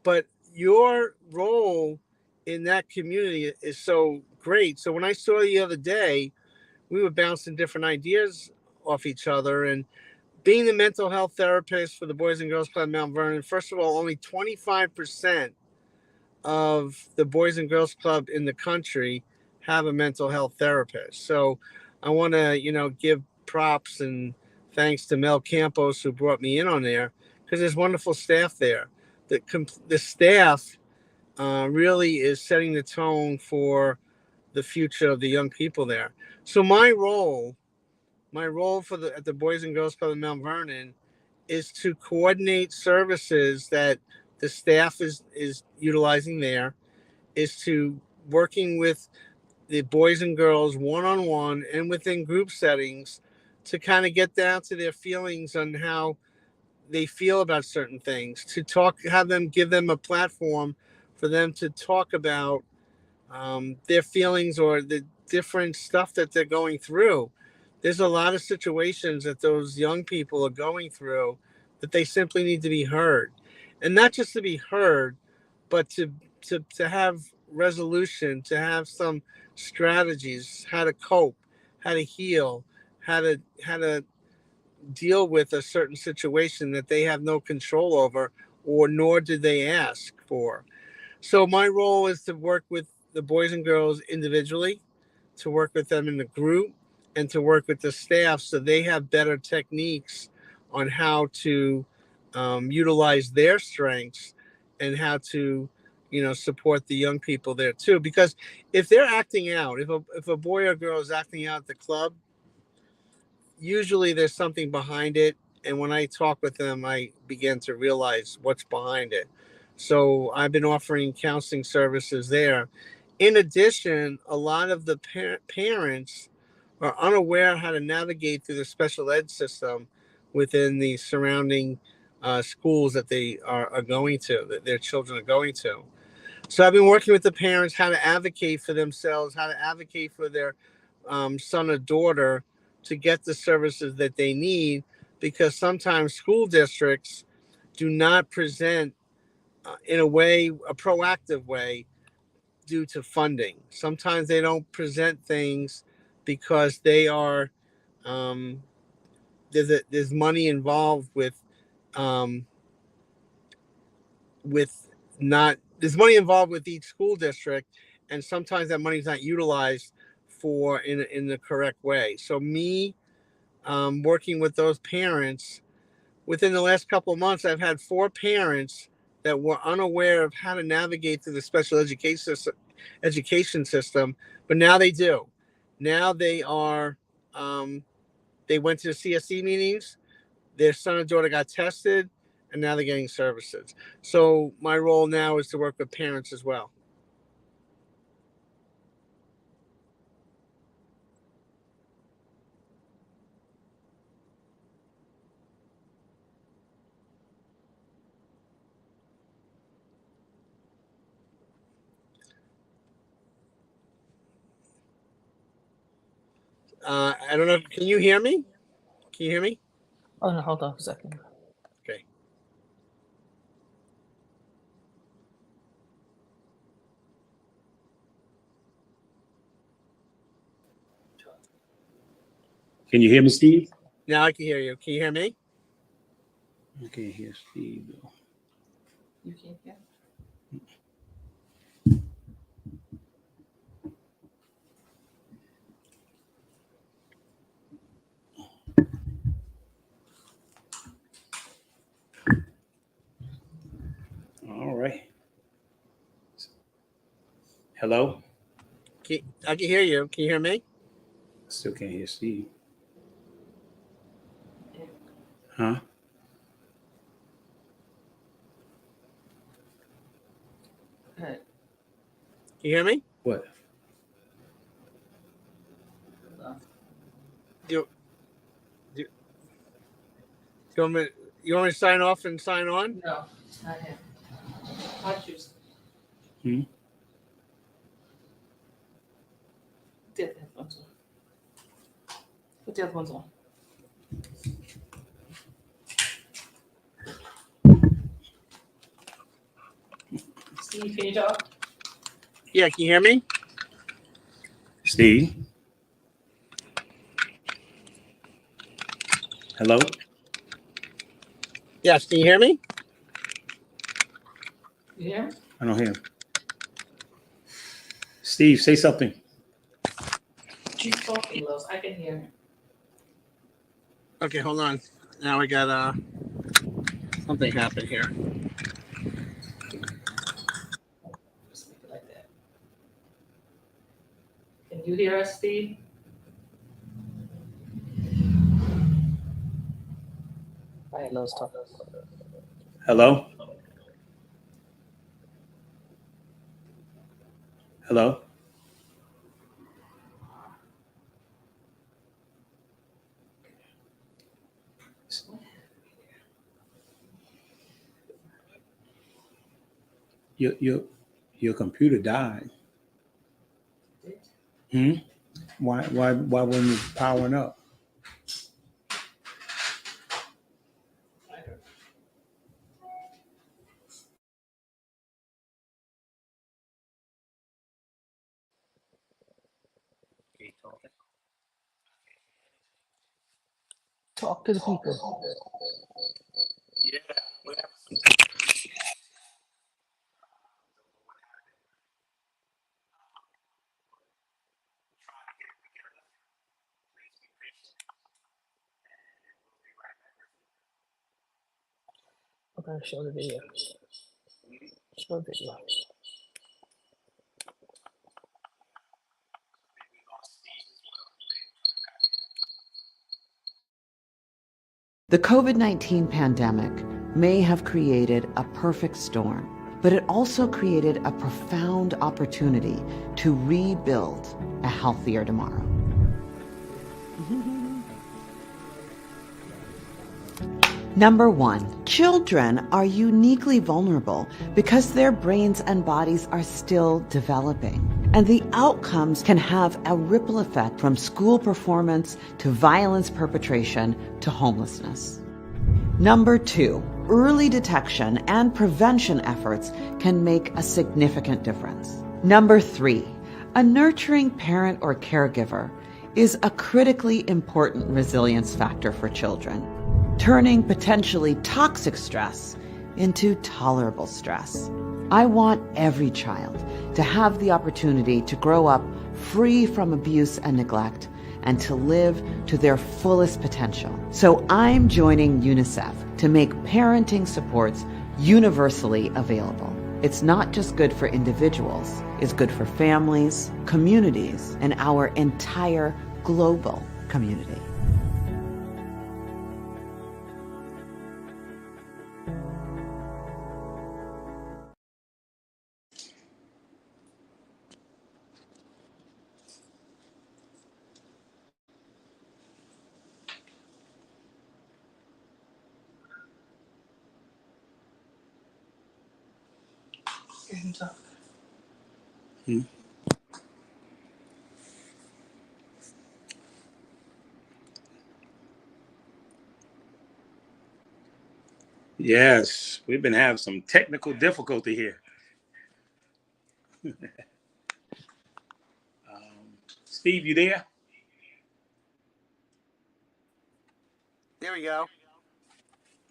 but your role in that community is so great. So when I saw you the other day, we were bouncing different ideas off each other. And being the mental health therapist for the Boys and Girls Club Mount Vernon, first of all, only 25% of the Boys and Girls Club in the country have a mental health therapist. So I want to, give props and thanks to Mel Campos who brought me in on there, because there's wonderful staff there. The staff really is setting the tone for the future of the young people there. So my role at the Boys and Girls Club in Mount Vernon is to coordinate services that the staff is utilizing there, is to working with the boys and girls one on one and within group settings to kind of get down to their feelings on how they feel about certain things, to give them a platform for them to talk about their feelings or the different stuff that they're going through. There's a lot of situations that those young people are going through that they simply need to be heard, and not just to be heard, but to have resolution, to have some strategies, how to cope, how to heal, how to deal with a certain situation that they have no control over, or nor did they ask for. So my role is to work with the boys and girls individually, to work with them in the group, and to work with the staff so they have better techniques on how to utilize their strengths and how to, support the young people there too. Because if they're acting out, if a boy or girl is acting out at the club, usually there's something behind it. And when I talk with them, I begin to realize what's behind it. So I've been offering counseling services there. In addition, a lot of the parents are unaware how to navigate through the special ed system within the surrounding schools that they are going to, that their children are going to. So I've been working with the parents how to advocate for themselves, how to advocate for their son or daughter to get the services that they need, because sometimes school districts do not present in a proactive way due to funding. Sometimes they don't present things because they are um, there's money involved um, with not there's money involved with each school district, and sometimes that money is not utilized for in the correct way. So me working with those parents, within the last couple of months, I've had 4 parents that were unaware of how to navigate through the special education system, but now they do. Now they went to the CSE meetings, their son and daughter got tested, and now they're getting services. So my role now is to work with parents as well. I don't know. Can you hear me? Can you hear me? Oh no, hold on a second. Okay. Can you hear me, Steve? Now I can hear you. Can you hear me? I can't hear Steve though. You can't hear. All right. Hello? I can hear you. Can you hear me? Still can't hear Steve. Yeah. Huh? Right. Can you hear me? What? Do, do, do you want me to sign off and sign on? No, not him. Patrice. Hmm? Put the other headphones on. Put the other ones on. Steve, can you talk? Yeah, can you hear me? Steve? Hello? Yes, can you hear me? You hear me? I don't hear him. Steve, say something. He's talking, Los. I can hear him. Okay, hold on. Now we got something happened here. Just make it like that. Can you hear us, Steve? All right, let's talk. Hello? Hello? Your computer died. Hmm? Why wasn't it powering up? Talk to the people. Yeah. Okay, show the video. Show the video. The COVID-19 pandemic may have created a perfect storm, but it also created a profound opportunity to rebuild a healthier tomorrow. Number one, children are uniquely vulnerable because their brains and bodies are still developing. And the outcomes can have a ripple effect from school performance to violence perpetration to homelessness. Number two, early detection and prevention efforts can make a significant difference. Number three, a nurturing parent or caregiver is a critically important resilience factor for children, turning potentially toxic stress into tolerable stress. I want every child to have the opportunity to grow up free from abuse and neglect and to live to their fullest potential. So I'm joining UNICEF to make parenting supports universally available. It's not just good for individuals, it's good for families, communities, and our entire global community. Hmm? Yes, we've been having some technical difficulty here. Steve, you there? There we go.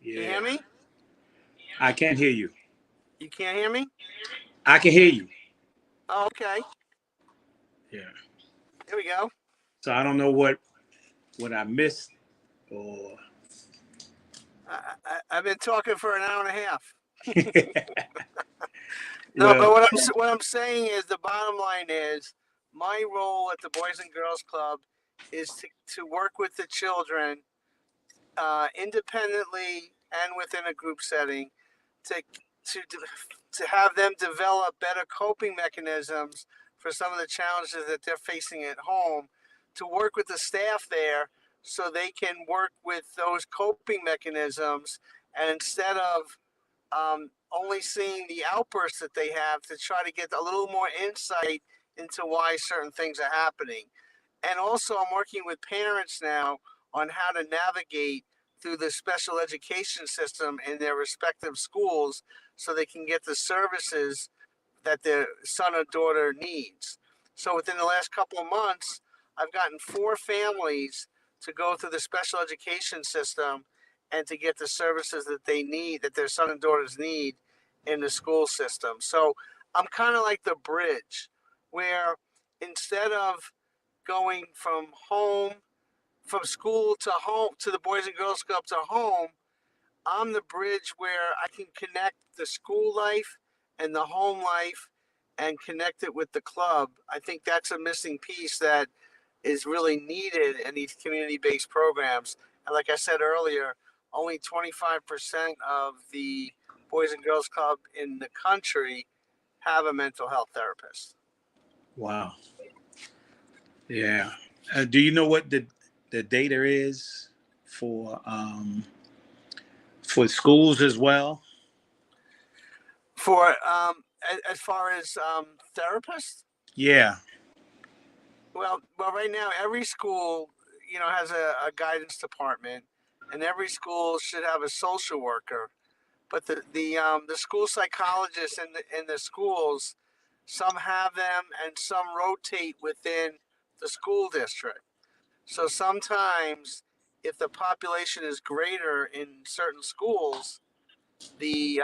Yeah. Can you hear me? I can't hear you. You can't hear me? I can hear you. Oh, okay. Yeah. There we go. So I don't know what I missed or I've been talking for an hour and a half. No, but well, what I'm saying is the bottom line is my role at the Boys and Girls Club is to work with the children independently and within a group setting to to to have them develop better coping mechanisms for some of the challenges that they're facing at home, to work with the staff there so they can work with those coping mechanisms, and instead of only seeing the outbursts that they have, to try to get a little more insight into why certain things are happening. And also, I'm working with parents now on how to navigate through the special education system in their respective schools so they can get the services that their son or daughter needs. So within the last couple of months, I've gotten 4 families to go through the special education system and to get the services that they need, that their son and daughters need in the school system. So I'm kind of like the bridge where instead of going from school to home, to the Boys and Girls Club to home, I'm the bridge where I can connect the school life and the home life and connect it with the club. I think that's a missing piece that is really needed in these community-based programs. And like I said earlier, only 25% of the Boys and Girls Club in the country have a mental health therapist. Wow. Yeah. Do you know what the data is for schools as well? For as far as therapists, Yeah. well, right now every school, has a guidance department, and every school should have a social worker. But the school psychologists in the schools, some have them and some rotate within the school district. So sometimes, if the population is greater in certain schools, the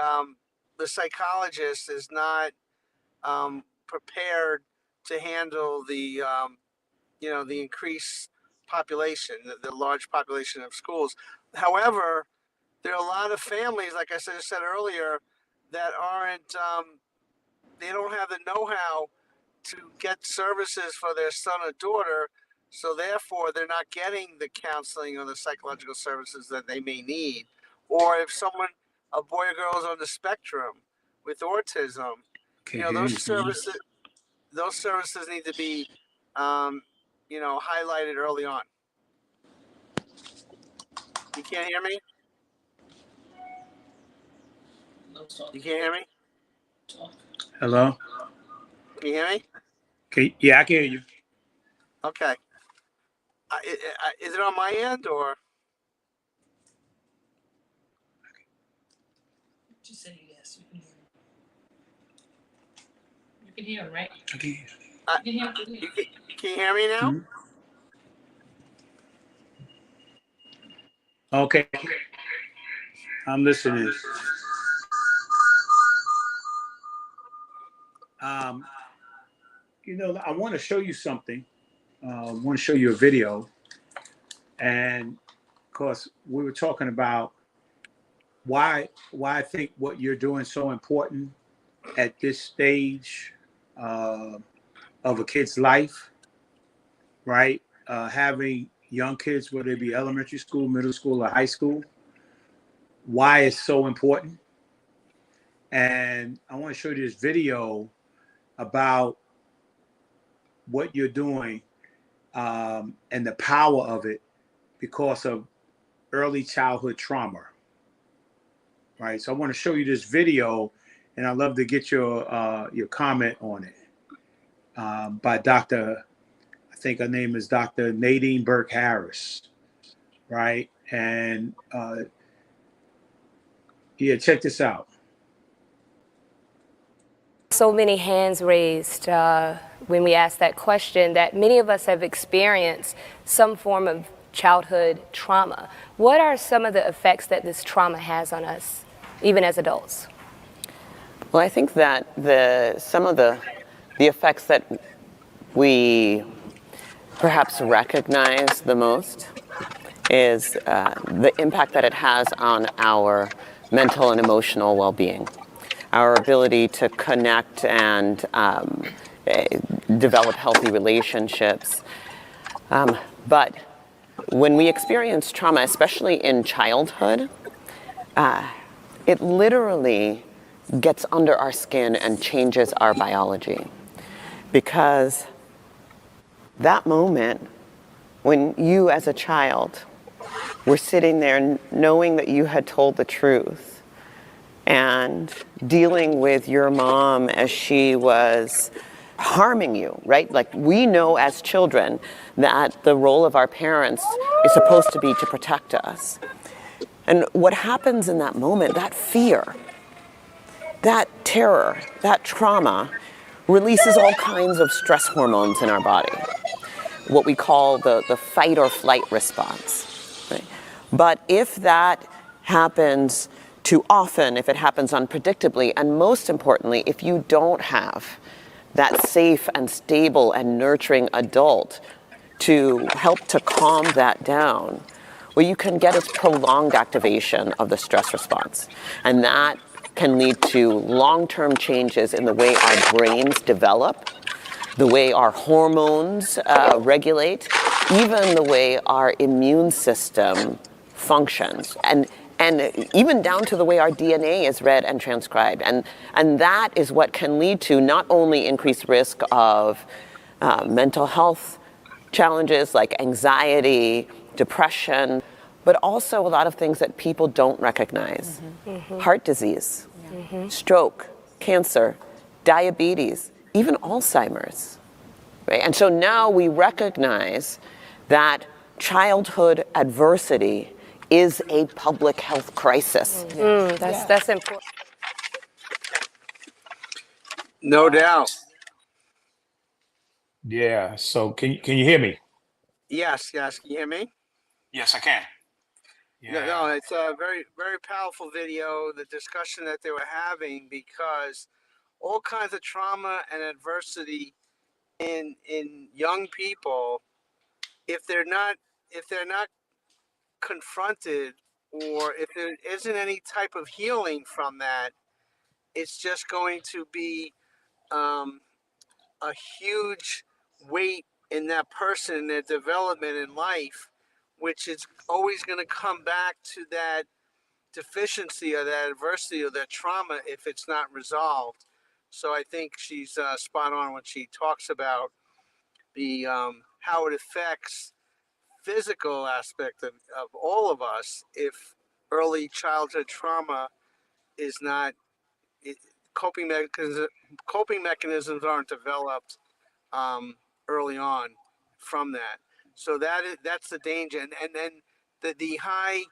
psychologist is not prepared to handle the increased population, the large population of schools. However, there are a lot of families, like I said earlier, that aren't they don't have the know-how to get services for their son or daughter, so therefore they're not getting the counseling or the psychological services that they may need. Or if a boy or girl is on the spectrum with autism, those services need to be highlighted early on. You can't hear me? You can't hear me? Hello? Can you hear me? Okay. Yeah, I can hear you. Okay. Is it on my end or? Just say yes. You can hear him, right? Okay. Can you hear me now? Mm-hmm. Okay. I'm listening. I want to show you something. I want to show you a video. And of course, we were talking about why I think what you're doing is so important at this stage of a kid's life, right? Having young kids, whether it be elementary school, middle school, or high school, why it's so important. And I want to show you this video about what you're doing and the power of it because of early childhood trauma, right? So I want to show you this video, and I'd love to get your comment on it by Dr. I think her name is Dr. Nadine Burke Harris, right? And check this out. So many hands raised when we asked that question that many of us have experienced some form of childhood trauma. What are some of the effects that this trauma has on us, even as adults? Well, I think that some of the effects that we perhaps recognize the most is the impact that it has on our mental and emotional well-being, our ability to connect and develop healthy relationships. But when we experience trauma, especially in childhood, it literally gets under our skin and changes our biology. Because that moment when you as a child were sitting there knowing that you had told the truth and dealing with your mom as she was harming you, right? Like, we know as children that the role of our parents is supposed to be to protect us. And what happens in that moment, that fear, that terror, that trauma, releases all kinds of stress hormones in our body, what we call the fight or flight response. Right? But if that happens too often, if it happens unpredictably, and most importantly, if you don't have that safe and stable and nurturing adult to help to calm that down, what you can get is prolonged activation of the stress response. And that can lead to long-term changes in the way our brains develop, the way our hormones regulate, even the way our immune system functions, and even down to the way our DNA is read and transcribed. And that is what can lead to not only increased risk of mental health challenges like anxiety, depression, but also a lot of things that people don't recognize. Heart disease, stroke, cancer, diabetes, even Alzheimer's. Right? And so now we recognize that childhood adversity is a public health crisis. That's important. No doubt. Yeah. So can you hear me? Yes, yes. Can you hear me? Yes, I can. No, Yeah. no, it's a very, very powerful video, the discussion that they were having, because all kinds of trauma and adversity in young people, if they're not confronted, or if there isn't any type of healing from that, it's just going to be um, a huge weight in that person in their development in life, which is always going to come back to that deficiency or that adversity or that trauma if it's not resolved. So I think she's spot on when she talks about the how it affects physical aspect of all of us if early childhood trauma is not it, coping mechanisms coping mechanisms aren't developed early on from that. So that's the danger, and then the high,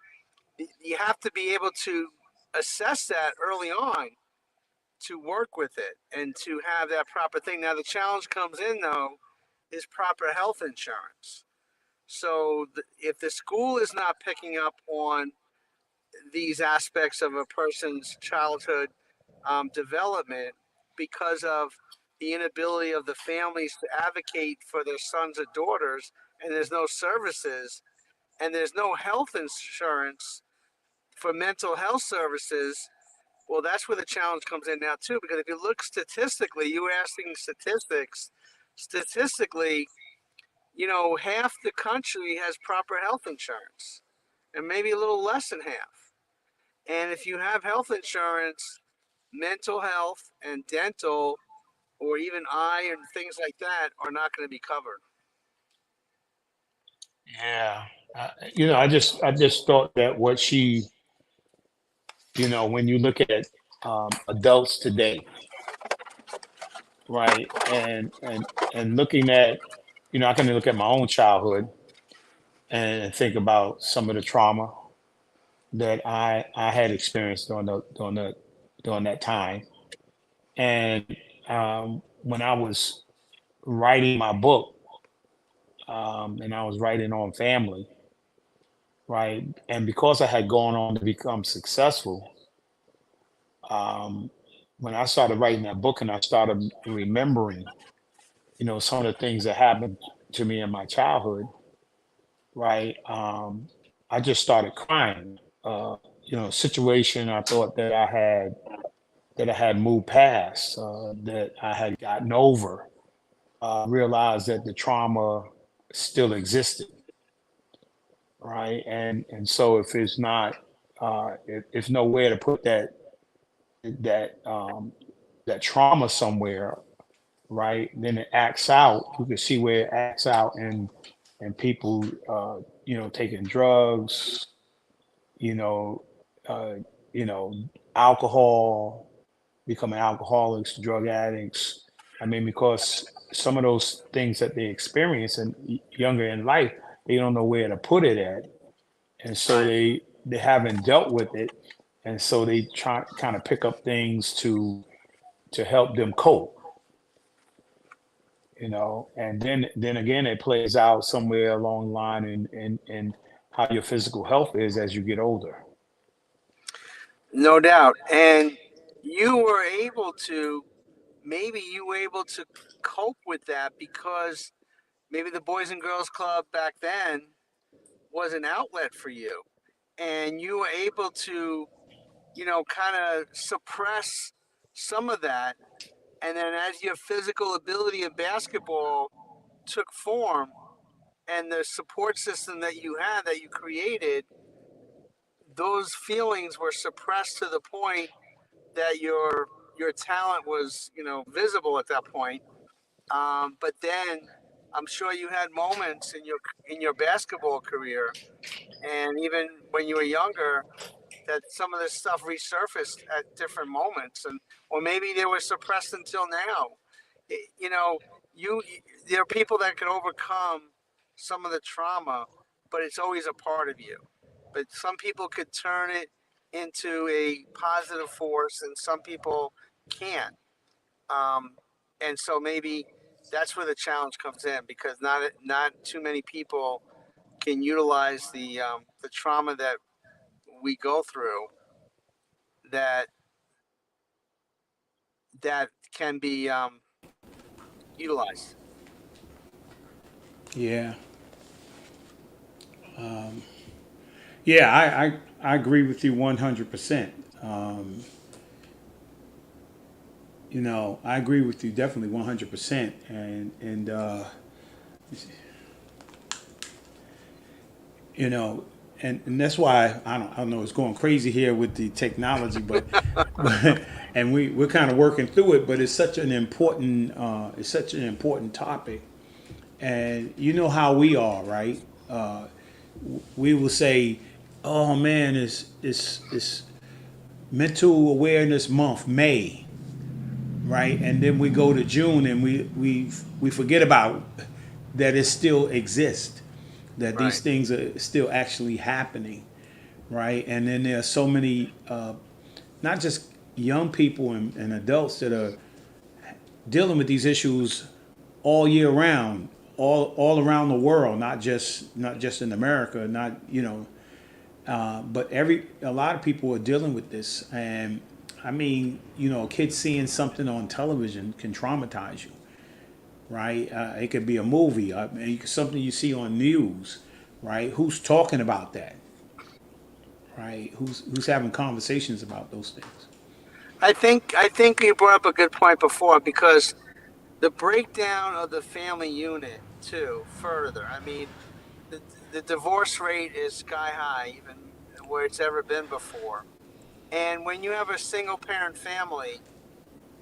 you have to be able to assess that early on to work with it and to have that proper thing. Now the challenge comes in though is proper health insurance. So if the school is not picking up on these aspects of a person's childhood development because of the inability of the families to advocate for their sons or daughters, and there's no services, and there's no health insurance for mental health services, well, that's where the challenge comes in now too. Because if you look statistically, you were asking statistics. Statistically, half the country has proper health insurance, and maybe a little less than half. And if you have health insurance, mental health and dental, or even eye and things like that, are not going to be covered. Yeah. I just thought that what she, when you look at adults today, right, and looking at, I can look at my own childhood and think about some of the trauma that I had experienced during that time. And when I was writing my book, and I was writing on family, right, and because I had gone on to become successful, um, when I started writing that book and I started remembering, some of the things that happened to me in my childhood, right, I just started crying. Situation I thought that I had moved past, that I had gotten over, realized that the trauma still existed, right? And so if it's not, if nowhere to put that that trauma somewhere, right? Then it acts out. You can see where it acts out, and people, taking drugs, you know, uh, you know, alcohol, becoming alcoholics, drug addicts, I mean, because some of those things that they experience and younger in life, they don't know where to put it at, and so Right. they haven't dealt with it, and so they try kind of pick up things to help them cope, and then again it plays out somewhere along the line in how your physical health is as you get older. No doubt. And you were able to, maybe you were able to cope with that because maybe the Boys and Girls Club back then was an outlet for you. And you were able to, kind of suppress some of that. And then as your physical ability in basketball took form and the support system that you had, that you created, those feelings were suppressed to the point that your talent was visible at that point. But then I'm sure you had moments in your basketball career and even when you were younger that some of this stuff resurfaced at different moments, and or maybe they were suppressed until now. It- you know, you there are people that can overcome some of the trauma, but it's always a part of you. But some people could turn it into a positive force, and some people can't. Um, and so maybe that's where the challenge comes in because not too many people can utilize the trauma that we go through that that can be utilized. Yeah, yeah, I agree with you 100%. I agree with you definitely 100%, and you know, and that's why I don't know, it's going crazy here with the technology, but and we're kind of working through it, but it's such an important topic, and you know how we are, right? We will say, "Oh man, it's Mental Awareness Month, May," right? And then we go to June and we forget about that it still exists, that these Right. things are still actually happening, right? And then there are so many, not just young people and adults that are dealing with these issues all year round, all around the world, not just in America, not but a lot of people are dealing with this, and I mean, a kid seeing something on television can traumatize you, right? It could be a movie, something you see on news, right? Who's talking about that, right? Who's having conversations about those things? I think you brought up a good point before because the breakdown of the family unit too further. I mean, the the divorce rate is sky high, even where it's ever been before. And when you have a single parent family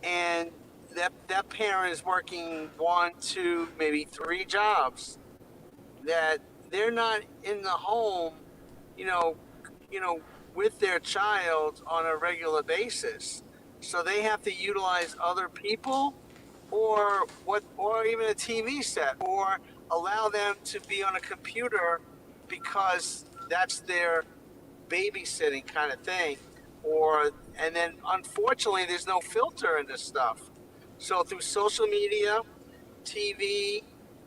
and that parent is working one, two, maybe three jobs, that they're not in the home, you know, you know, with their child on a regular basis. So they have to utilize other people or even a TV set or allow them to be on a computer because that's their babysitting kind of thing. Or and then unfortunately there's no filter in this stuff. So through social media, TV,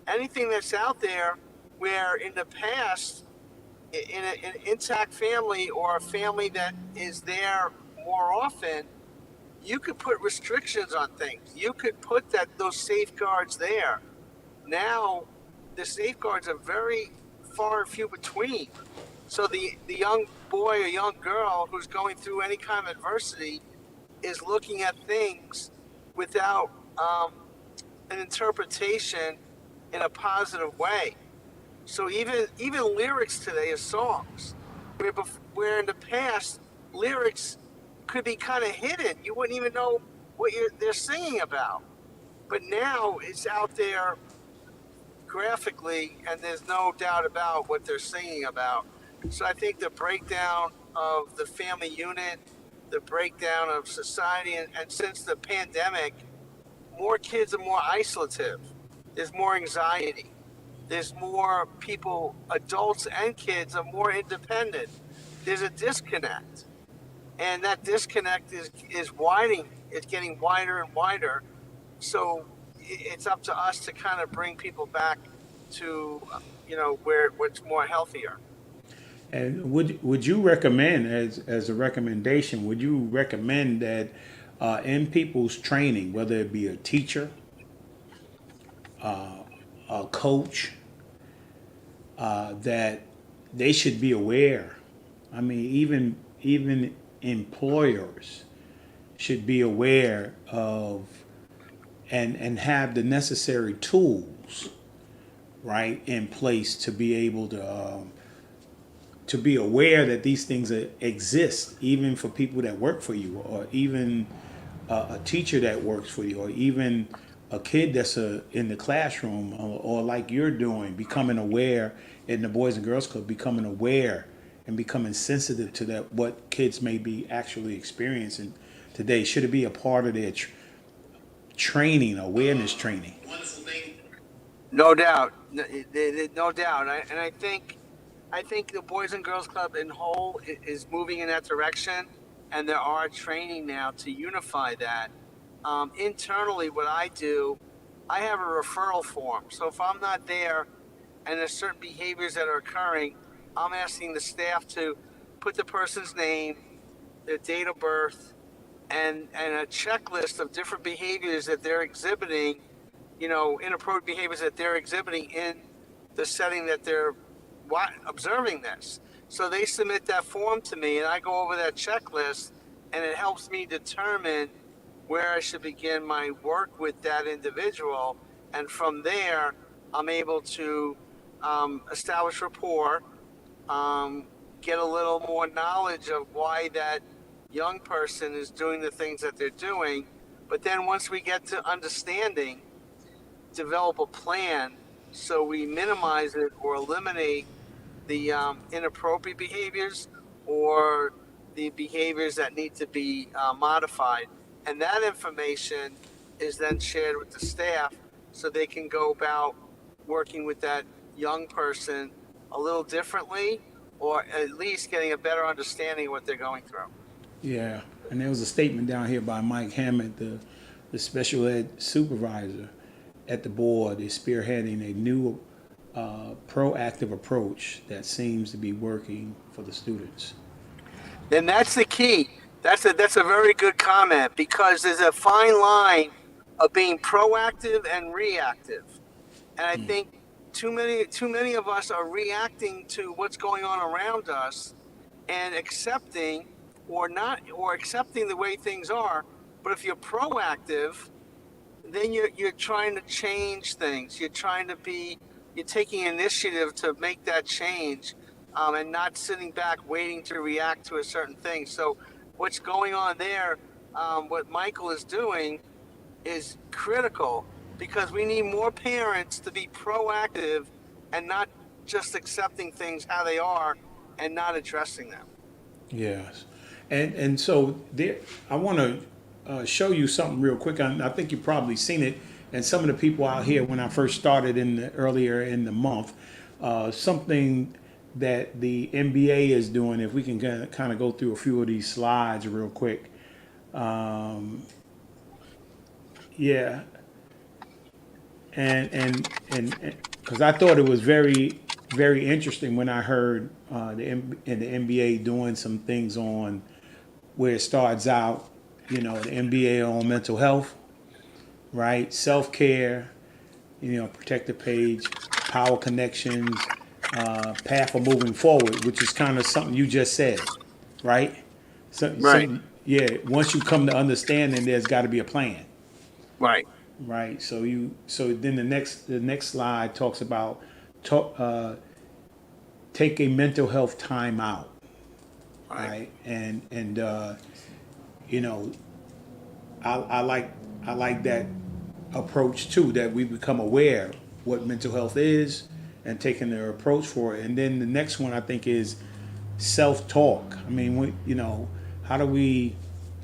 anything that's out there, where in the past, in an intact family or a family that is there more often, you could put restrictions on things. You could put those safeguards there. Now, the safeguards are very far and few between. So the young boy or young girl who's going through any kind of adversity is looking at things without an interpretation in a positive way. So even lyrics today of songs, where in the past lyrics could be kind of hidden, you wouldn't even know what they're singing about. But now it's out there graphically, and there's no doubt about what they're singing about. So I think the breakdown of the family unit, the breakdown of society, and since the pandemic, more kids are more isolative. There's more anxiety. There's more people, adults and kids are more independent. There's a disconnect. And that disconnect is widening. It's getting wider and wider. So it's up to us to kind of bring people back to, where what's more healthier. And would you recommend, as a recommendation, would you recommend that in people's training, whether it be a teacher, a coach, that they should be aware? I mean, even employers should be aware of and have the necessary tools, right, in place to be able to be aware that these things exist, even for people that work for you, or even a teacher that works for you, or even a kid that's in the classroom, or like you're doing, becoming aware in the Boys and Girls Club, becoming aware and becoming sensitive to that, what kids may be actually experiencing today. Should it be a part of their training, awareness training? No doubt, no doubt. And I think the Boys and Girls Club in whole is moving in that direction, and there are training now to unify that. Internally, what I do, I have a referral form. So if I'm not there and there's certain behaviors that are occurring, I'm asking the staff to put the person's name, their date of birth, and a checklist of different behaviors that they're exhibiting, inappropriate behaviors that they're exhibiting in the setting that they're observing this. So they submit that form to me, and I go over that checklist, and it helps me determine where I should begin my work with that individual. And from there, I'm able to establish rapport, get a little more knowledge of why that young person is doing the things that they're doing. But then once we get to understanding, develop a plan so we minimize it or eliminate the inappropriate behaviors or the behaviors that need to be modified. And that information is then shared with the staff so they can go about working with that young person a little differently, or at least getting a better understanding of what they're going through. Yeah, and there was a statement down here by Mike Hammond, the special ed supervisor at the board, is spearheading a new proactive approach that seems to be working for the students. Then that's the key. That's a very good comment, because there's a fine line of being proactive and reactive. And I think too many of us are reacting to what's going on around us and accepting or accepting the way things are. But if you're proactive, then you're trying to change things. You're taking initiative to make that change, and not sitting back waiting to react to a certain thing. So what's going on there, what Michael is doing, is critical, because we need more parents to be proactive and not just accepting things how they are and not addressing them. Yes, and so there, I want to show you something real quick. I think you've probably seen it, and some of the people out here when I first started earlier in the month, something that the NBA is doing. If we can kind of go through a few of these slides real quick. Yeah, and because I thought it was very, very interesting when I heard in the NBA doing some things on where it starts out, the NBA on mental health, right? Self-care, protective page, power connections, path of moving forward, which is kind of something you just said, right? Right. Yeah, once you come to understanding, there's got to be a plan. Right. Right. So then the next slide talks about take a mental health time out. Right. And I like that approach too, that we become aware what mental health is and taking their approach for it. And then the next one I think is self-talk. I mean, how do we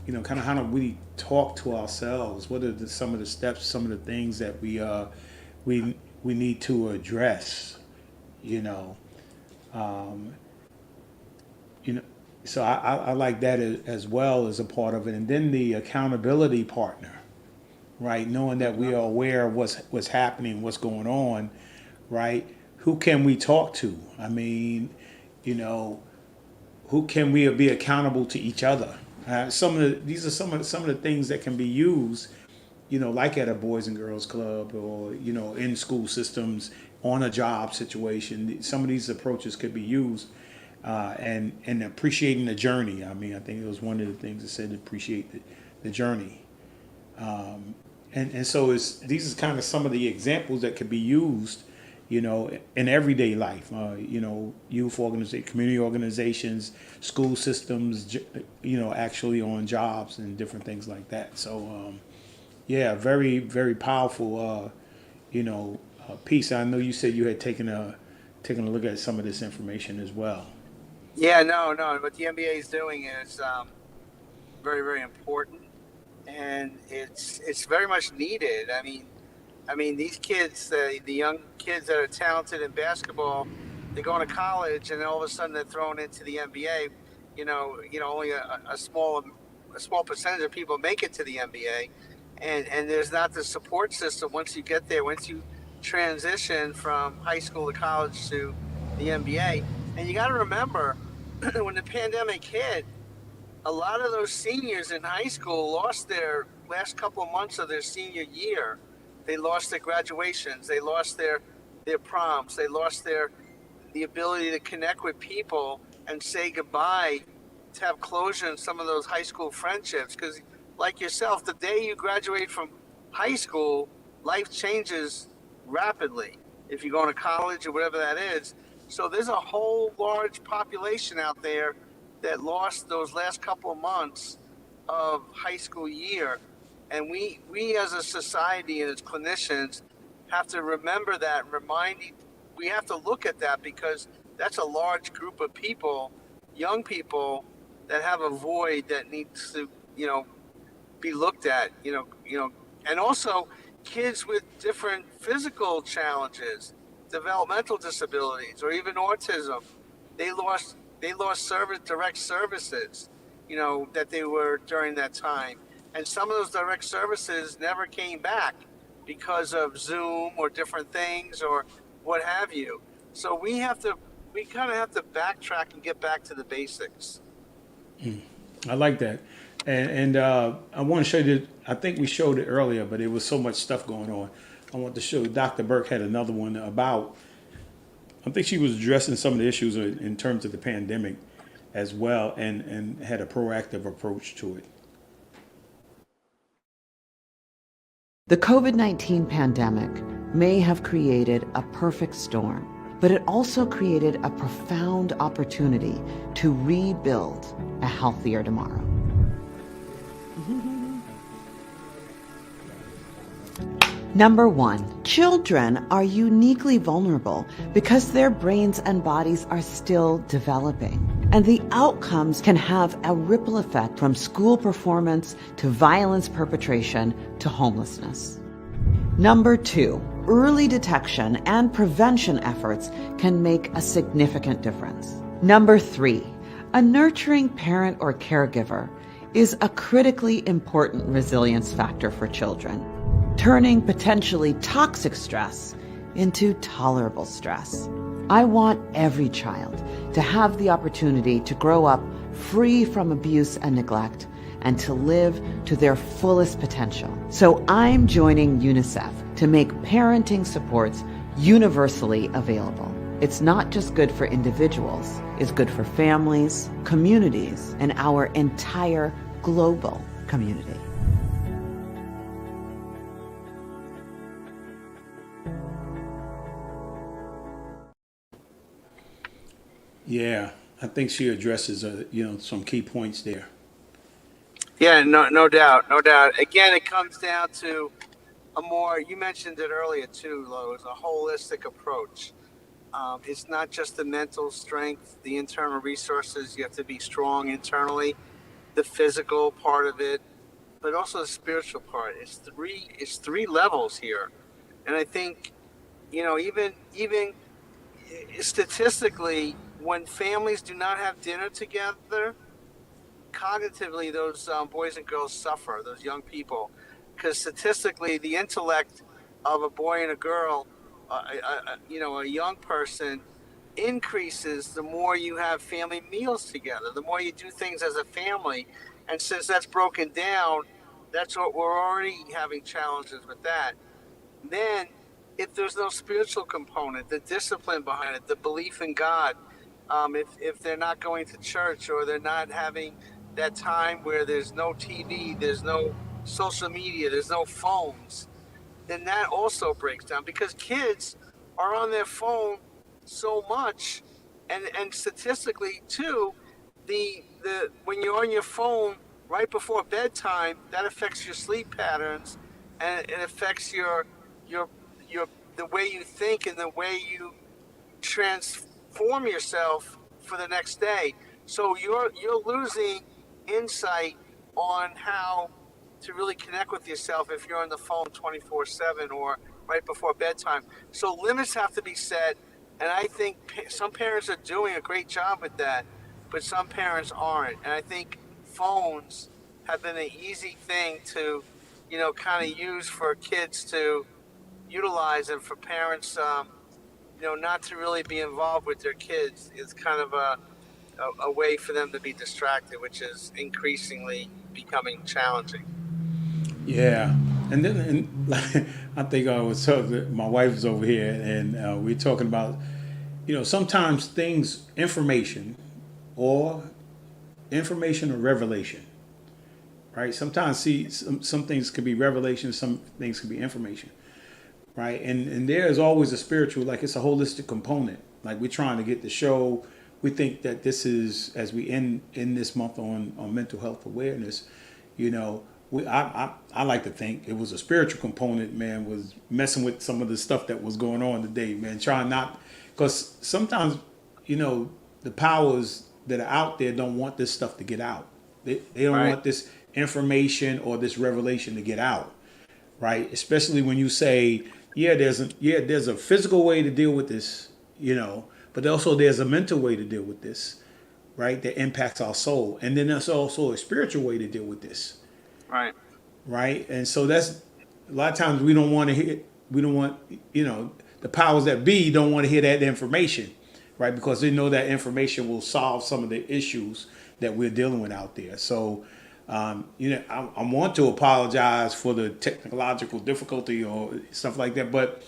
kind of how do we talk to ourselves? What are some of the steps, some of the things that we need to address? You know, um, you know. So I like that as well as a part of it, and then the accountability partner, right? Knowing that we are aware of what's happening, what's going on, right? Who can we talk to? I mean, you know, who can we be accountable to each other? These are some of the things that can be used, like at a boys and girls club, or in school systems, on a job situation. Some of these approaches could be used, and appreciating the journey. I mean, I think it was one of the things that said appreciate the journey. And so these are kind of some of the examples that could be used, in everyday life. Youth organization, community organizations, school systems, actually on jobs and different things like that. So, yeah, very, very powerful, piece. I know you said you had taken a look at some of this information as well. Yeah, no. What the NBA is doing is very, very important, and it's very much needed. I mean, these kids, the young kids that are talented in basketball, they go to college, and then all of a sudden they're thrown into the NBA. Only a small percentage of people make it to the NBA, and there's not the support system once you get there. Once you transition from high school to college to the NBA, and you got to remember when the pandemic hit, a lot of those seniors in high school lost their last couple of months of their senior year. They lost their graduations. They lost their proms. They lost the ability to connect with people and say goodbye, to have closure in some of those high school friendships. Because, like yourself, the day you graduate from high school, life changes rapidly. If you're going to college or whatever that is, so there's a whole large population out there that lost those last couple of months of high school year. And we as a society and as clinicians have to remember that, we have to look at that, because that's a large group of people, young people, that have a void that needs to, be looked at, and also kids with different physical challenges, developmental disabilities, or even autism. They lost direct services, that they were during that time, and some of those direct services never came back because of Zoom or different things or what have you. So we kind of have to backtrack and get back to the basics. I like that. And I want to show you, I think we showed it earlier, but it was so much stuff going on. I want to show Dr. Burke had another one about, I think she was addressing some of the issues in terms of the pandemic as well, and had a proactive approach to it. The COVID-19 pandemic may have created a perfect storm, but it also created a profound opportunity to rebuild a healthier tomorrow. Number 1, children are uniquely vulnerable because their brains and bodies are still developing, and the outcomes can have a ripple effect from school performance to violence perpetration to homelessness. Number 2, early detection and prevention efforts can make a significant difference. Number 3, a nurturing parent or caregiver is a critically important resilience factor for children, turning potentially toxic stress into tolerable stress. I want every child to have the opportunity to grow up free from abuse and neglect and to live to their fullest potential. So I'm joining UNICEF to make parenting supports universally available. It's not just good for individuals, it's good for families, communities, and our entire global community. Yeah, I think she addresses some key points there. Yeah, no doubt, no doubt. Again, it comes down to you mentioned it earlier too, Lo, is a holistic approach. It's not just the mental strength, the internal resources. You have to be strong internally, the physical part of it, but also the spiritual part. It's three levels here, and I think even statistically, when families do not have dinner together, cognitively those boys and girls suffer. Those young people, because statistically, the intellect of a boy and a girl, a young person, increases the more you have family meals together, the more you do things as a family. And since that's broken down, that's what we're already having challenges with that. Then, if there's no spiritual component, the discipline behind it, the belief in God, if they're not going to church or they're not having that time where there's no TV, there's no social media, there's no phones, then that also breaks down because kids are on their phone so much, and statistically too, the when you're on your phone right before bedtime, that affects your sleep patterns, and it affects your your the way you think and the way you transform yourself for the next day. So you're losing insight on how to really connect with yourself if you're on the phone 24/7 or right before bedtime. So limits have to be set, and I think some parents are doing a great job with that, but some parents aren't. And I think phones have been an easy thing to, kind of use for kids to utilize, and for parents, not to really be involved with their kids. It's kind of a way for them to be distracted, which is increasingly becoming challenging. Yeah, and then I think I was talking. My wife is over here, and we're talking about, sometimes things, or information or revelation, right? Sometimes, see, some things could be revelation, some things could be information, right? And there is always a spiritual, like it's a holistic component. Like we're trying to get the show. We think that this is, as we end in this month on mental health awareness, I like to think it was a spiritual component, man, was messing with some of the stuff that was going on today, man. Trying not, because sometimes, the powers that are out there don't want this stuff to get out. They don't Right. want this information or this revelation to get out, right? Especially when you say, there's a physical way to deal with this, but also there's a mental way to deal with this, right? That impacts our soul, and then there's also a spiritual way to deal with this, Right. right? And so that's a lot of times we don't want to hear. We don't want, the powers that be don't want to hear that information, right? Because they know that information will solve some of the issues that we're dealing with out there. So, I want to apologize for the technological difficulty or stuff like that, but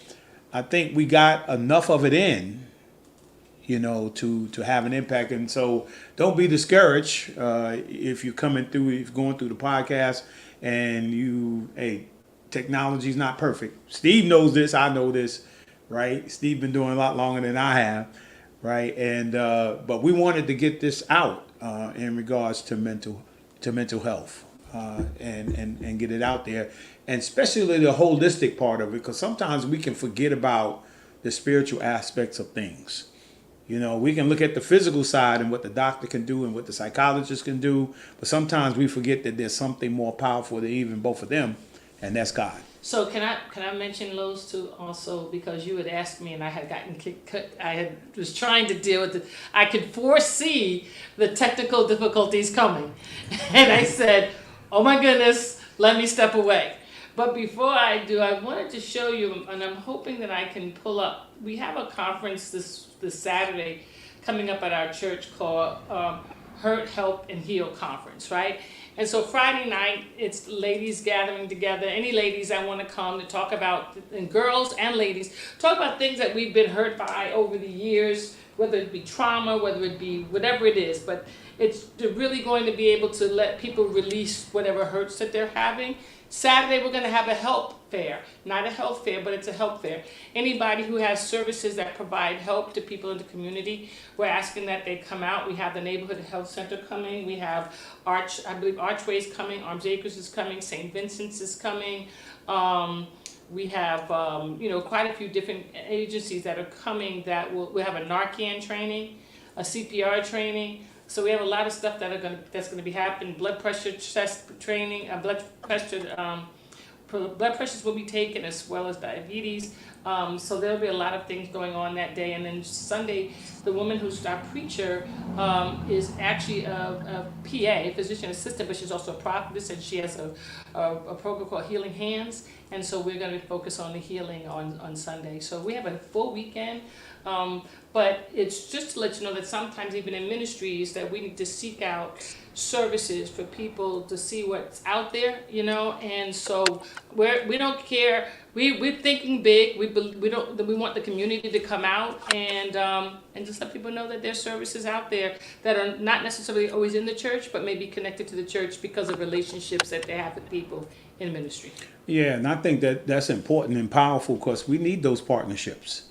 I think we got enough of it in, to have an impact. And so don't be discouraged if you're coming through, if you're going through the podcast and technology's not perfect. Steve knows this, I know this, right? Steve been doing a lot longer than I have, right? And but we wanted to get this out in regards to mental health, and get it out there, and especially the holistic part of it, because sometimes we can forget about the spiritual aspects of things. We can look at the physical side and what the doctor can do and what the psychologist can do, but sometimes we forget that there's something more powerful than even both of them, and that's God. So can I mention those two also, because you had asked me and I had gotten was trying to deal with it. I could foresee the technical difficulties coming, and I said, "Oh my goodness, let me step away." But before I do, I wanted to show you, and I'm hoping that I can pull up. We have a conference this Saturday coming up at our church called Hurt, Help, and Heal Conference, right? And so Friday night, it's ladies gathering together. Any ladies that want to come to talk about, and girls and ladies, talk about things that we've been hurt by over the years, whether it be trauma, whether it be whatever it is. But it's really going to be able to let people release whatever hurts that they're having. Saturday, we're going to have a help fair. Not a health fair, but it's a help fair. Anybody who has services that provide help to people in the community, we're asking that they come out. We have the Neighborhood Health Center coming. We have I believe Archway's coming. Arms Acres is coming. St. Vincent's is coming. We have, quite a few different agencies that are coming that will have a Narcan training, a CPR training, So we have a lot of stuff that's gonna be happening. Blood pressure test training, blood pressures will be taken as well as diabetes. So there'll be a lot of things going on that day. And then Sunday, the woman who's our preacher is actually a PA, physician assistant, but she's also a prophetess, and she has a program called Healing Hands. And so we're going to focus on the healing on Sunday. So we have a full weekend. But it's just to let you know that sometimes even in ministries that we need to seek out services for people to see what's out there, and so we don't care. We're thinking big. We want the community to come out and just let people know that there's services out there that are not necessarily always in the church, but maybe connected to the church because of relationships that they have with people in ministry. Yeah, and I think that's important and powerful because we need those partnerships.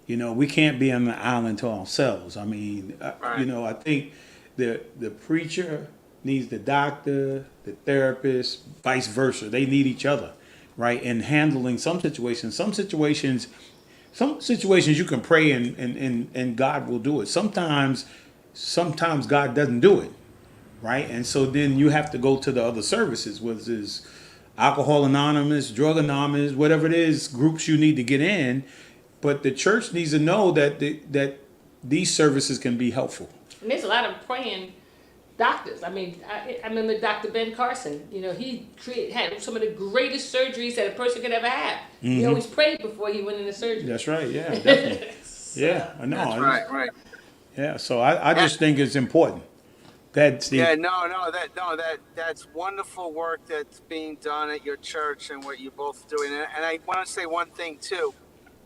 We can't be on the island to ourselves. I mean, I think the preacher needs the doctor, the therapist, vice versa. They need each other, right? In handling some situations. Some situations you can pray and God will do it. Sometimes God doesn't do it, right? And so then you have to go to the other services, whether it's Alcohol Anonymous, Drug Anonymous, whatever it is, groups you need to get in. But the church needs to know that these services can be helpful. And there's a lot of praying doctors. I mean, I remember Dr. Ben Carson. He had some of the greatest surgeries that a person could ever have. Mm-hmm. He always prayed before he went into surgery. That's right. Yeah, definitely. Yeah, I know. That's right. Yeah, so I just think it's important. That's wonderful work that's being done at your church and what you're both doing. And I want to say one thing too.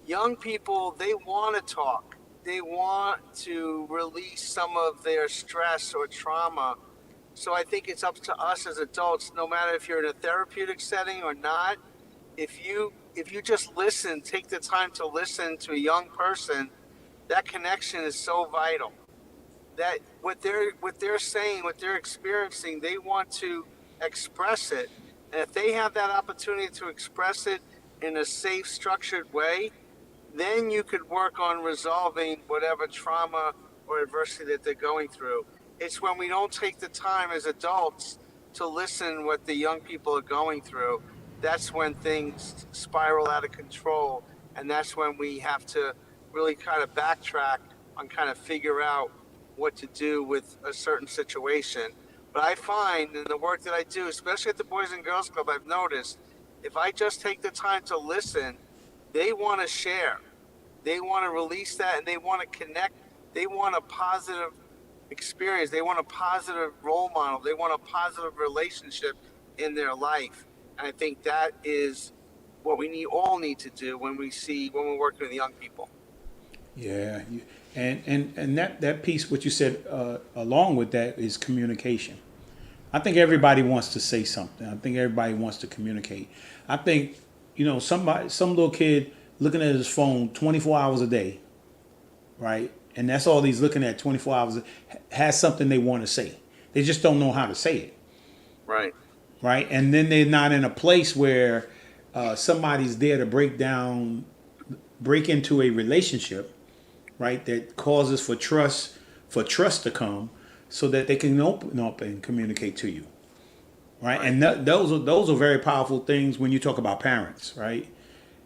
Young people, they want to talk. They want to release some of their stress or trauma. So I think it's up to us as adults, no matter if you're in a therapeutic setting or not, if you just listen, take the time to listen to a young person, that connection is so vital. That what they're saying, what they're experiencing, they want to express it. And if they have that opportunity to express it in a safe, structured way, then you could work on resolving whatever trauma or adversity that they're going through. It's when we don't take the time as adults to listen what the young people are going through, that's when things spiral out of control. And that's when we have to really kind of backtrack on kind of figure out what to do with a certain situation. But I find in the work that I do, especially at the Boys and Girls Club, I've noticed if I just take the time to listen, they want to share. They want to release that and they want to connect. They want a positive experience. They want a positive role model. They want a positive relationship in their life. And I think that is what we all need to do when we're working with young people. Yeah. And that piece, what you said, along with that is communication. I think everybody wants to say something. I think everybody wants to communicate. I think, some little kid looking at his phone 24 hours a day, right? And that's all he's looking at 24 hours, has something they want to say. They just don't know how to say it. Right. Right. And then they're not in a place where somebody's there to break into a relationship, right? That causes for trust to come so that they can open up and communicate to you. Right. And those are very powerful things when you talk about parents. Right.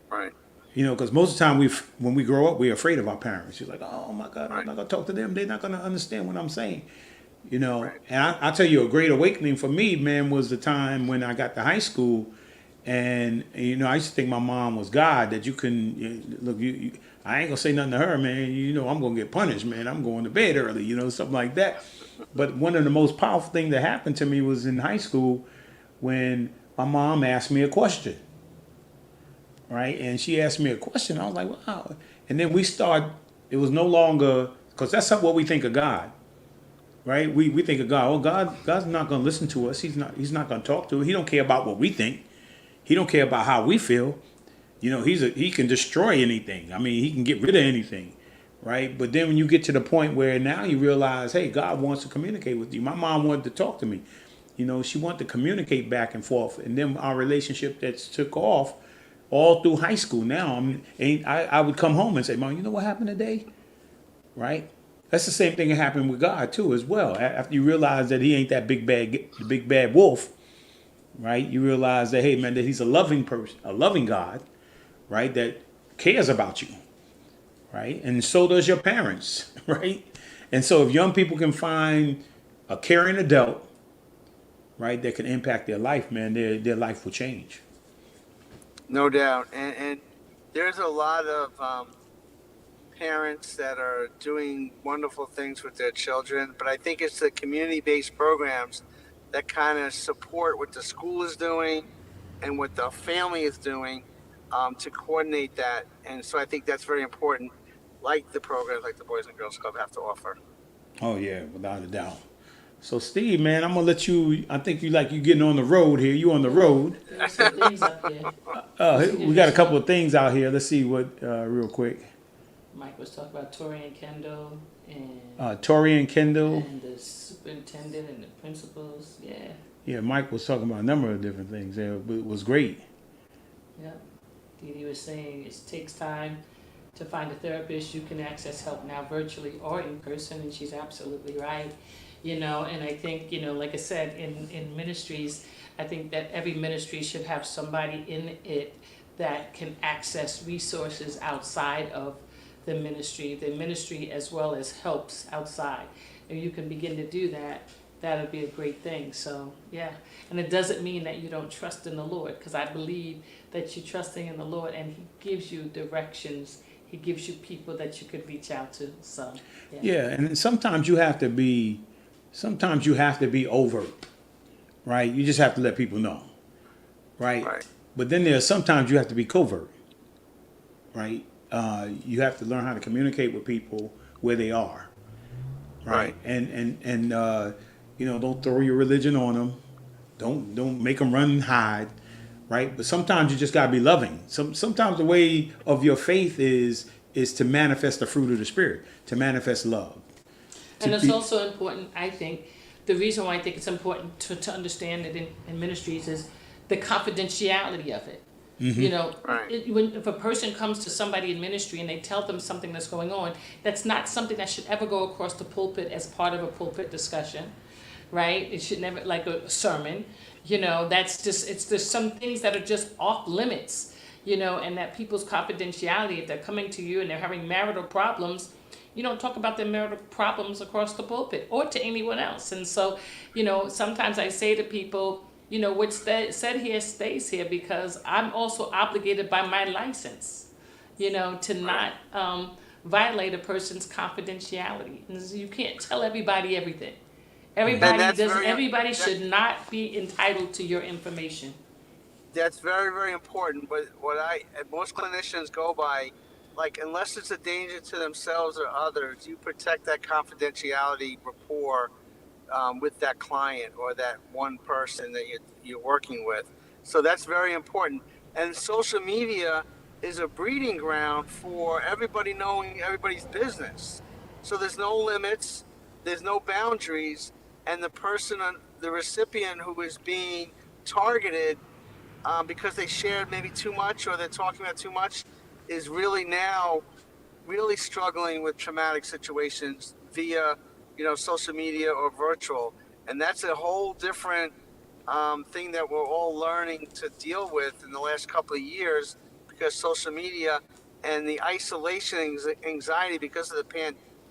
Right. Because most of the time when we grow up, we're afraid of our parents. You're like, oh my God, right. I'm not going to talk to them. They're not going to understand what I'm saying. Right. And I'll tell you, a great awakening for me, man, was the time when I got to high school. And, I used to think my mom was God, that you can, look, I ain't going to say nothing to her, man. I'm going to get punished, man. I'm going to bed early, something like that. But one of the most powerful things that happened to me was in high school when my mom asked me a question. Right? And she asked me a question. I was like, wow. And then it was no longer, because that's what we think of God. Right? We think of God. Oh, God's not going to listen to us. He's not going to talk to us. He don't care about what we think. He don't care about how we feel. He can destroy anything. I mean, he can get rid of anything. Right? But then when you get to the point where now you realize, hey, God wants to communicate with you. My mom wanted to talk to me. She wanted to communicate back and forth. And then our relationship that's took off all through high school. Now, I would come home and say, Mom, you know what happened today? Right? That's the same thing that happened with God too, as well. After you realize that He ain't that big bad wolf, right? You realize that, hey man, that He's a loving person, a loving God, right? That cares about you, right? And so does your parents, right? And so if young people can find a caring adult, right, that can impact their life, man, their life will change. No doubt. And there's a lot of parents that are doing wonderful things with their children, but I think it's the community-based programs that kind of support what the school is doing and what the family is doing to coordinate that. And so I think that's very important, like the programs like the Boys and Girls Club have to offer. Oh yeah, without a doubt. So Steve, man, I'm gonna let you. I think you getting on the road here. You on the road? There's some things up here. We got a couple of things out here. Let's see what real quick. Mike was talking about Tori and Kendall Tori and Kendall. and the superintendent and the principals. Yeah, Yeah, Mike was talking about a number of different things there. It was great. yeah. Dee Dee was saying it takes time to find a therapist. You can access help now virtually or in person, and she's absolutely right. You know, and I think, you know, like I said, in ministries, I think that every ministry should have somebody in it that can access resources outside of the ministry as well as helps outside. If you can begin to do that, that would be a great thing. So, yeah. And it doesn't mean that you don't trust in the Lord, because I believe that you're trusting in the Lord and He gives you directions. He gives you people that you could reach out to. So, yeah. Yeah, and sometimes you have to be overt, right? You just have to let people know, right? Right. But then there's sometimes you have to be covert, right? You have to learn how to communicate with people where they are, right? And you know, don't throw your religion on them. Don't make them run and hide, right? But sometimes you just gotta be loving. Sometimes the way of your faith is to manifest the fruit of the Spirit, to manifest love. And it's also important, I think, the reason why I think it's important to understand it in ministries is the confidentiality of it. Mm-hmm. You know, Right. if a person comes to somebody in ministry and they tell them something that's going on, that's not something that should ever go across the pulpit as part of a pulpit discussion, right? It should never, like a sermon, you know, there's some things that are just off limits, you know, and that people's confidentiality, if they're coming to you and they're having marital problems, you don't talk about their marital problems across the pulpit or to anyone else. And so, you know, sometimes I say to people, you know, what's said here stays here, because I'm also obligated by my license, you know, to not violate a person's confidentiality. And so you can't tell everybody everything. Everybody should not be entitled to your information. That's very, very important. But most clinicians go by, like, unless it's a danger to themselves or others, you protect that confidentiality rapport with that client or that one person that you're working with. So that's very important. And social media is a breeding ground for everybody knowing everybody's business. So there's no limits, there's no boundaries, and the recipient who is being targeted because they shared maybe too much or they're talking about too much is really now really struggling with traumatic situations via, you know, social media or virtual. And that's a whole different thing that we're all learning to deal with in the last couple of years, because social media and the isolation anxiety because of the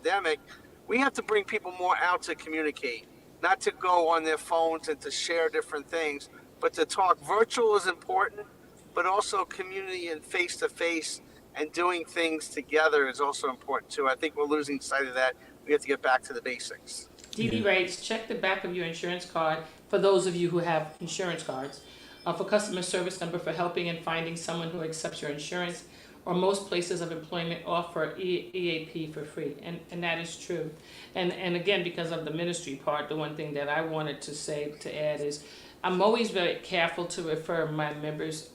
pandemic, we have to bring people more out to communicate, not to go on their phones and to share different things, but to talk. Virtual is important, but also community and face-to-face and doing things together is also important too. I think we're losing sight of that. We have to get back to the basics. Dee Dee writes, check the back of your insurance card for those of you who have insurance cards for customer service number for helping and finding someone who accepts your insurance, or most places of employment offer EAP for free. And that is true. And again, because of the ministry part, the one thing that I wanted to add is I'm always very careful to refer my members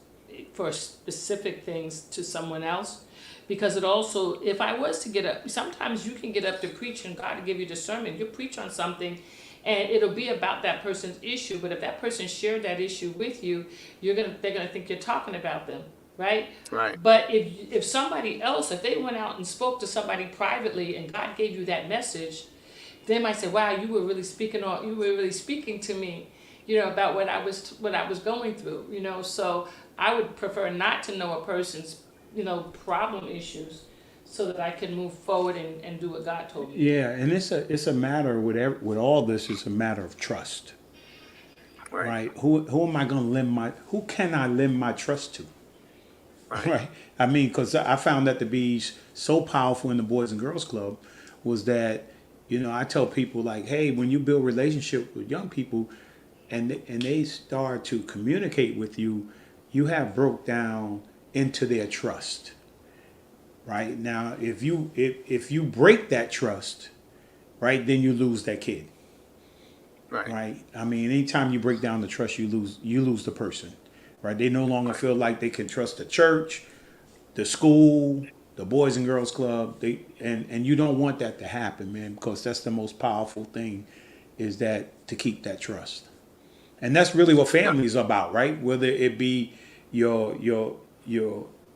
for specific things to someone else, because it also, if I was to get up, sometimes you can get up to preach and God will give you discernment. You preach on something and it'll be about that person's issue, but if that person shared that issue with you, they're gonna think you're talking about them. right? Right. But if somebody else, if they went out and spoke to somebody privately and God gave you that message, they might say, "Wow, you were really speaking to me, about what I was going through, So I would prefer not to know a person's, problem issues, so that I can move forward and do what God told me. Yeah, and it's a matter with all this. It's a matter of trust, right? Who am I going to who can I lend my trust to? Right. I mean, because I found that to be so powerful in the Boys and Girls Club was that, I tell people like, hey, when you build relationship with young people and they start to communicate with you, you have broke down into their trust. Right now, if you break that trust, right, then you lose that kid. Right. I mean, anytime you break down the trust, you lose the person. Right. They no longer feel like they can trust the church, the school, the Boys and Girls Club. And you don't want that to happen, man, because that's the most powerful thing, is that to keep that trust. And that's really what family is about, right? Whether it be your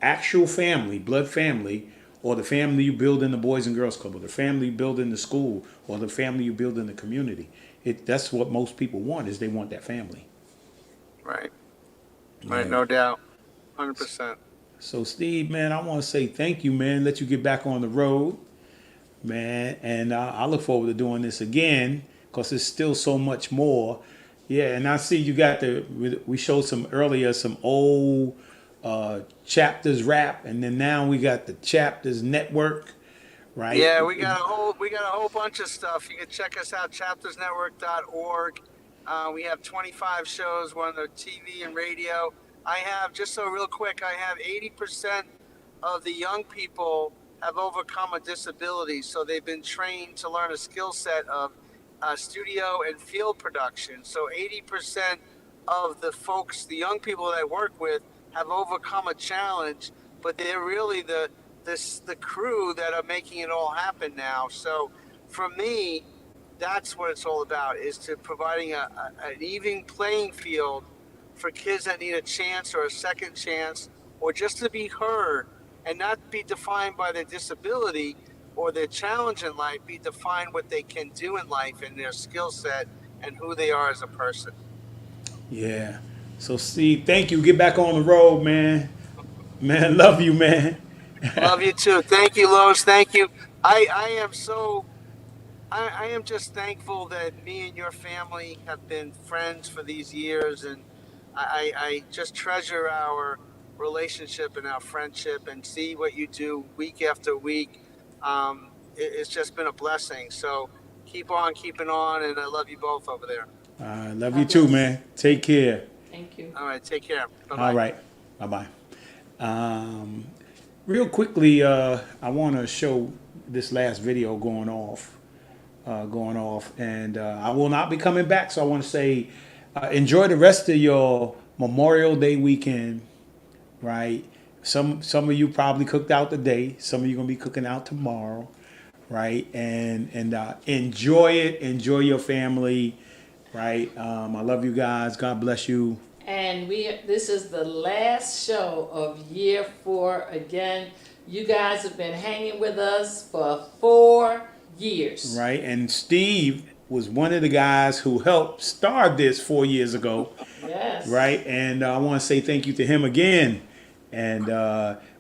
actual family, blood family, or the family you build in the Boys and Girls Club, or the family you build in the school, or the family you build in the community. That's what most people want, is they want that family. Right. Yeah. Right, no doubt. 100%. So Steve, man, I want to say thank you, man. Let you get back on the road, man. And I look forward to doing this again, because there's still so much more. Yeah, and I see you got we showed some old chapters rap, and then now we got the chapters network, right? Yeah, we got a whole bunch of stuff. You can check us out, chaptersnetwork.org. We have 25 shows, one on the TV and radio. I have, just so real quick, 80% of the young people have overcome a disability, so they've been trained to learn a skill set of studio and field production. So 80% of the young people that I work with, have overcome a challenge, but they're really the crew that are making it all happen now. So for me, that's what it's all about, is to providing an even playing field for kids that need a chance or a second chance, or just to be heard and not be defined by their disability or their challenge in life, be defined what they can do in life and their skill set and who they are as a person. Yeah. So Steve, thank you. Get back on the road, man. Man, love you, man. Love you too. Thank you, Lois. Thank you. I am just thankful that me and your family have been friends for these years, and I just treasure our relationship and our friendship, and see what you do week after week. It's just been a blessing. So keep on keeping on, and I love you both over there. I love you too, man. Take care. Thank you. All right, take care. Bye-bye. All right. Bye-bye. Real quickly, I want to show this last video going off, and I will not be coming back. So I want to say, enjoy the rest of your Memorial Day weekend, right? Some of you probably cooked out today. Some of you gonna be cooking out tomorrow, right? And enjoy it. Enjoy your family, right? I love you guys. God bless you. And this is the last show of year 4. Again, you guys have been hanging with us for 4 years. Right, and Steve was one of the guys who helped start this 4 years ago. Yes. Right, and I want to say thank you to him again. And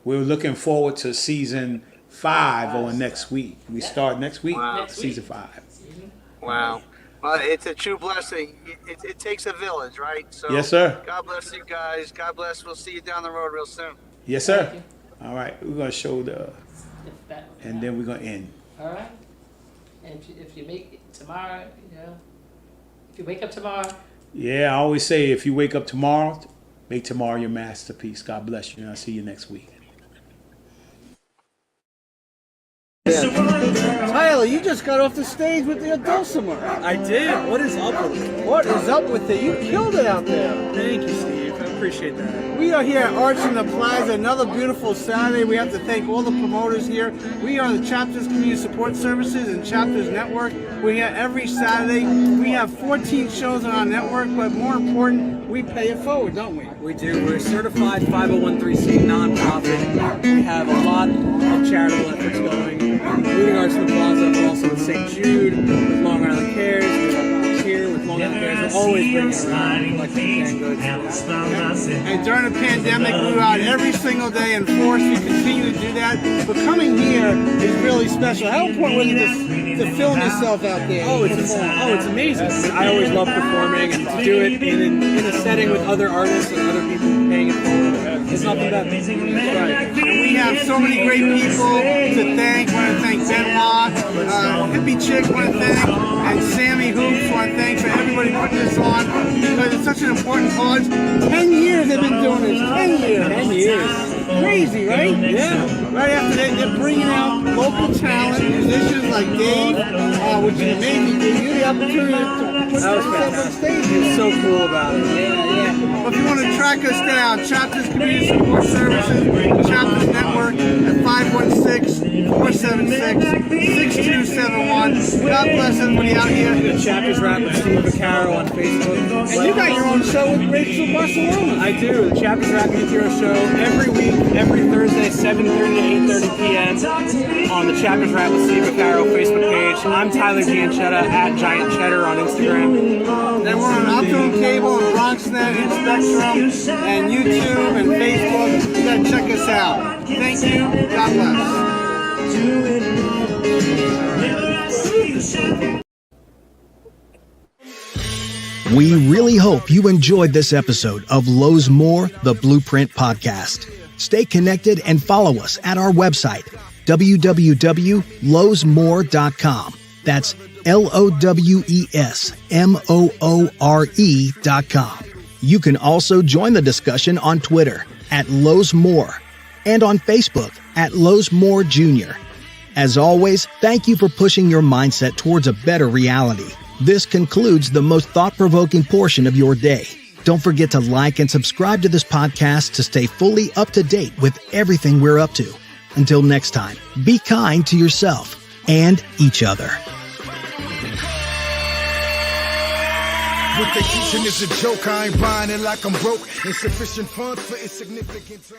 we're looking forward to season 5 on next week. We start next week, season 5. Wow. Well, it's a true blessing. It takes a village, right? So yes, sir. God bless you guys. God bless. We'll see you down the road real soon. Yes, sir. All right, we're going to show and then we're going to end. All right. And if you make it tomorrow, if you wake up tomorrow. Yeah, I always say, if you wake up tomorrow, make tomorrow your masterpiece. God bless you, and I'll see you next week. Tyler, you just got off the stage with the dulcimer. I did. What is up with it? What is up with it? You killed it out there. Thank you, Steve. appreciate that. We are here at Arts in the Plaza, another beautiful Saturday. We have to thank all the promoters here. We are the Chapters Community Support Services and Chapters Network. We're here every Saturday. We have 14 shows on our network, but more important, we pay it forward, don't we? We do. We're a certified 501(c)(3) nonprofit. We have a lot of charitable efforts going, including Arts in the Plaza, but also with St. Jude, with Long Island Cares. We have here with Long Island Cares. We're always bringing around collecting canned goods. And during the pandemic, we were out every single day in force. We continue to do that. But coming here is really special. How important was it to film yourself out there? It's amazing. I mean, I always love performing, and to do it in a setting with other artists and other people paying it forward, it's nothing better. That's right. And we have so many great people to thank. Want to thank Benoit, Hippie Chick, want to thank, and Sammy Hoops, want to thank for everybody putting this on, because it's such an important cause. 10 years they've been doing this. 10 years. 10 years. Crazy, right? Yeah. Right after that, they're bringing out local talent, musicians like Dave, which is amazing. Gave you the opportunity to put yourself on stage. It's so cool about it. Yeah. But if you want to track us down, Chapters Community Support Services, Chapters Network at 516-476-6271. God bless everybody out here. The Chapters Rap with Steve Vaccaro on Facebook. And you got your own show with Rachel Barcelona. I do. The Chapters Rap Music Hero Show every week, every Thursday, 7:30 to 8:30 p.m. on the Chapters Rap with Steve Vaccaro Facebook page. I'm Tyler Gianchetta at Giant Cheddar on Instagram. Then we're on Optimum Cable and BronxNet and Spectrum and YouTube and Facebook. You gotta check us out. Thank you. God bless. We really hope you enjoyed this episode of Lowe's More, the Blueprint Podcast. Stay connected and follow us at our website, www.lowesmore.com. That's LOWESMOORE.com. You can also join the discussion on Twitter at Lowe's More and on Facebook at Lowe's More Jr. As always, thank you for pushing your mindset towards a better reality. This concludes the most thought-provoking portion of your day. Don't forget to like and subscribe to this podcast to stay fully up to date with everything we're up to. Until next time, be kind to yourself and each other. What they teaching is a joke. I ain't buying it like I'm broke. Insufficient funds for insignificant.